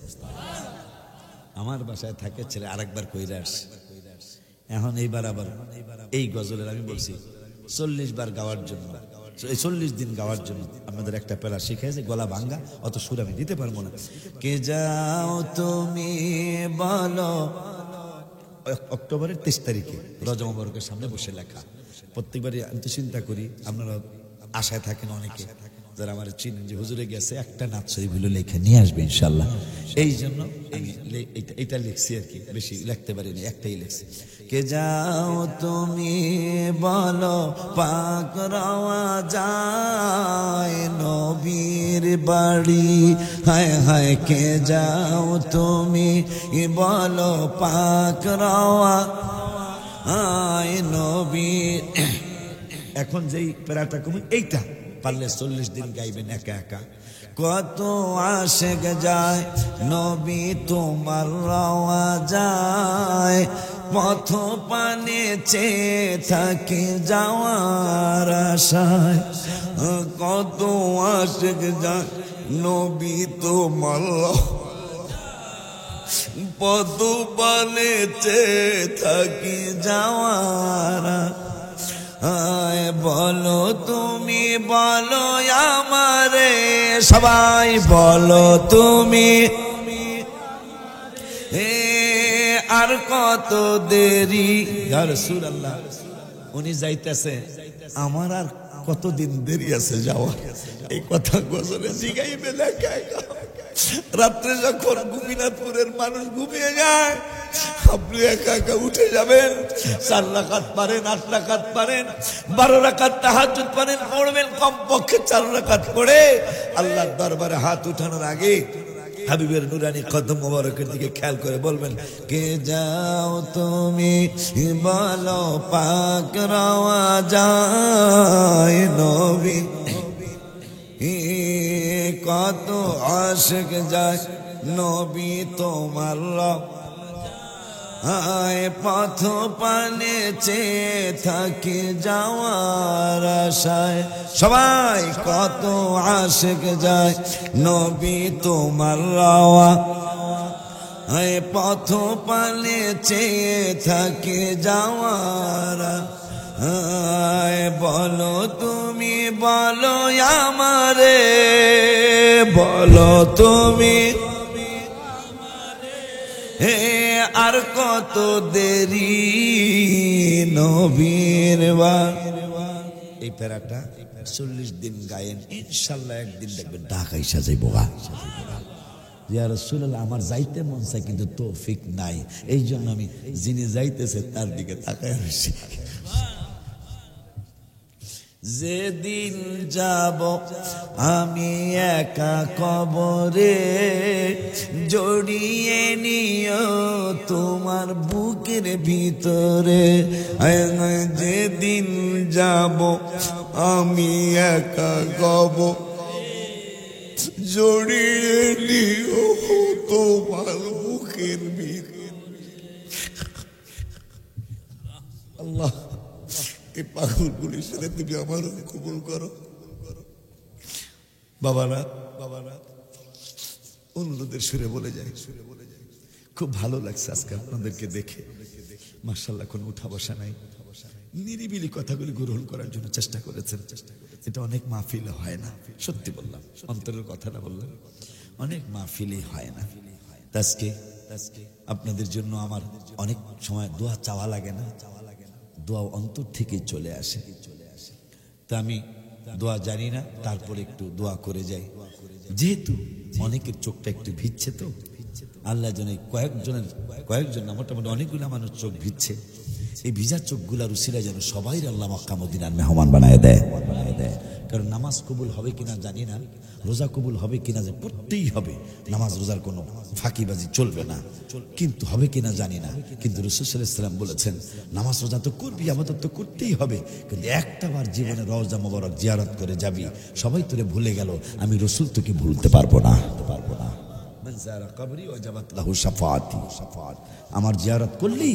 আমার বাসায় থাকে ছেলে আরেকবার কইরা আসছে, এখন এইবার আবার এই গজলের আমি বলছি 40 বার গাওয়ার জন্য, 40 দিন গাওয়ার জন্য আমাদের একটা প্যারা শিখাইছে, গলা ভাঙ্গা, অত সুর আমি দিতে পারবো না। কে যাও তুমি বলো, অক্টোবরের 23 তারিখে রজা মোবারকের সামনে বসে লেখা। প্রত্যেকবারই আমি তো চিন্তা করি, আপনারা আশায় থাকেন অনেকে যারা আমার চিনেন যে হুজুরে গেছে একটা নাচ শরীফগুলো লেখে নিয়ে আসবে ইনশাল্লাহ। এই জন্য আমি এটা লিখছি আর কি, বেশি লিখতে পারিনি, একটাই লিখছি। কে যাও তুমি বলো পাক রওয়া যায় নবীর বাড়ি, হায় হায় কে যাও তুমি বলো পাক রওয়া আয় নবীর। এখন যেই প্যারাটা কমে এইটা পারলে 40 দিন গাইবেন একা একা। কত আশেক যায় নবী তোমার রওয়া যায়, পথ পানে চেয়ে থাকি যাওয়ার আশায়। কত আশেক যায় নবী তোমার পথ পানে চেয়ে থাকি যাওয়ার। বলো তুমি বলো আমারে, সবাই বলো তুমি আর কত দেরি। ইয়া রাসূলুল্লাহ, উনি যাইতেছে, আমার আর কতদিন দেরি আছে যাওয়া, এই কথা গজলে জিগাইবে লেখা। রাত্রে যখন গোপীনাথপুরের মানুষ ঘুমিয়ে যায়, আপনি একা একা উঠে যাবেন, 4 রাকাত পারেন, 8 রাকাত পারেন, 12 রাকাত তাহাজ্জুদ পারেন, পড়বেন কমপক্ষে 4 রাকাত পড়ে আল্লাহর দরবারে হাত উঠানোর আগে হাবিবের নুরানি কদম মোবারকের দিকে খেয়াল করে বলবেন, কে যাও তুমি বলো পাক রওয়া যায় নবী। কত আশিক যায় নবী তোমার আয়, পথ পানে চেয়ে থাকি যাওয়ার আশায়। সবাই কত আশিক যায় নবী তোমার রওয়া আয়, পথ পানে চেয়ে থাকি যাওয়ার আয়। বলো তুমি বলো আমারে, বলো তুমি আর কত দেরি নবীর বার। এই প্যারাটা 40 দিন গায়েন, ইনশাল্লাহ একদিন দেখবেন ঢাকায় সাজাই বোগা। ইয়া রাসূলুল্লাহ, আমার যাইতে মন চায় কিন্তু তৌফিক নাই, এই জন্য আমি যিনি যাইতেছে তার দিকে তাকায় রয়েছি। যেদিন যাব আমি একা কবরে, জড়িয়ে নিও তোমার বুকের ভিতরে। যেদিন যাব আমি একা কবর, জড়িয়ে নিও তোমার বুকের ভিতরে। আল্লাহ, এই পাগলগুলির সাথে তুমি আমারও কবুল করো। বাবারা অনুরোধের সুরে বলে যায়, খুব ভালো লাগছে আজকে আপনাদেরকে দেখে, মাশাআল্লাহ। কোনো উঠা বসা নাই, নিরিবিলি কথাগুলি গ্রহণ করার জন্য চেষ্টা করেছেন। এটা অনেক মাহফিলে হয় না, সত্যি বললাম, অন্তরের কথাটা বললাম, অনেক মাহফিলে হয় না। আজকে আপনাদের জন্য আমার অনেক সময় দোয়া চাওয়া লাগে না, দোয়া অন্তর থেকে চলে আসে। তা আমি দোয়া জানি না, তারপরে একটু দোয়া করে যাই। যেহেতু অনেকের চোখটা একটু ভিজছে, তো আল্লাহ জানে কয়েকজন না, মোটামুটি অনেকগুলো মানুষ চোখ ভিজছে। এই ভিজা চোখগুলার উসিলা যেন সবাই আল্লাহ মক্কা মদিনার মেহমান বানায় দেয়। কারণ নামাজ কবুল হবে কিনা জানি না, রোজা কবুল হবে কিনা যে পড়তেই হবে, নামাজ রোজার কোনো ফাঁকিবাজি চলবে না, কিন্তু হবে কিনা জানি না। কিন্তু রাসূল সাল্লাল্লাহু আলাইহি ওয়াসাল্লাম বলেছেন নামাজ রোজা তো করবি, ইবাদত তো করতেই হবে, কিন্তু একটা বার জীবনে রওজা মোবারক জিয়ারত করে যাবি। সবাই তোরে ভুলে গেল, আমি রাসূল তোকে ভুলতে পারবো না। আমার জিয়ারত করলি,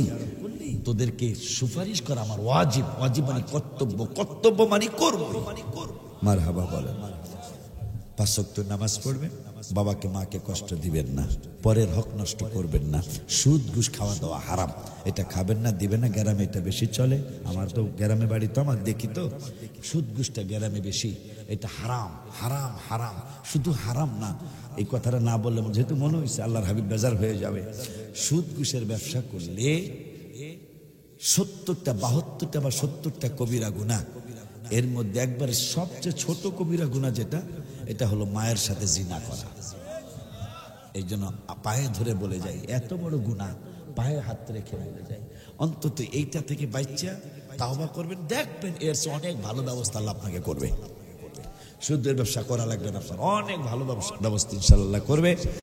তোদেরকে সুপারিশ করা আমার ওয়াজিব। ওয়াজিব মানে কর্তব্য, কর্তব্য মানে করব। মারহাবা বলেন। 5 ওয়াক্ত নামাজ পড়বেন, বাবাকে মাকে কষ্ট দিবেন না, পরের হক নষ্ট করবেন না, সুদ ঘুষ খাওয়া দাওয়া হারাম, এটা খাবেন না, দিবেন না। গ্রামে এটা বেশি চলে, আমার তো গ্রামে বাড়ি, তো আমার দেখি তো সুদ ঘুষটা গ্রামে বেশি, এটা হারাম হারাম হারাম। শুধু হারাম না, এই কথাটা না বললে যেহেতু মনে হয়েছে আল্লাহর হাবিব বেজার হয়ে যাবে। সুদ ঘুষের ব্যবসা করলে 70টা 72টা বা 70টা কবিরা গুনাহ, এর মধ্যে একবারে সবচেয়ে ছোট কবিরা গুনাহ যেটা, এটা হলো মায়ের সাথে জিনা করা। এই জন্য পায়ে ধরে বলে যাই, এত বড় গুনাহ পায়ে হাত রেখে বলে যাই, অন্তত এইটা থেকে বাঁচা তাওবা করবেন, দেখবেন এর চেয়ে অনেক ভালো ব্যবস্থা আল্লাহ আপনাকে করবে। সুদের ব্যবসা করা লাগবে না, আপনার অনেক ভালো ব্যবস্থা ইনশাআল্লাহ করবে।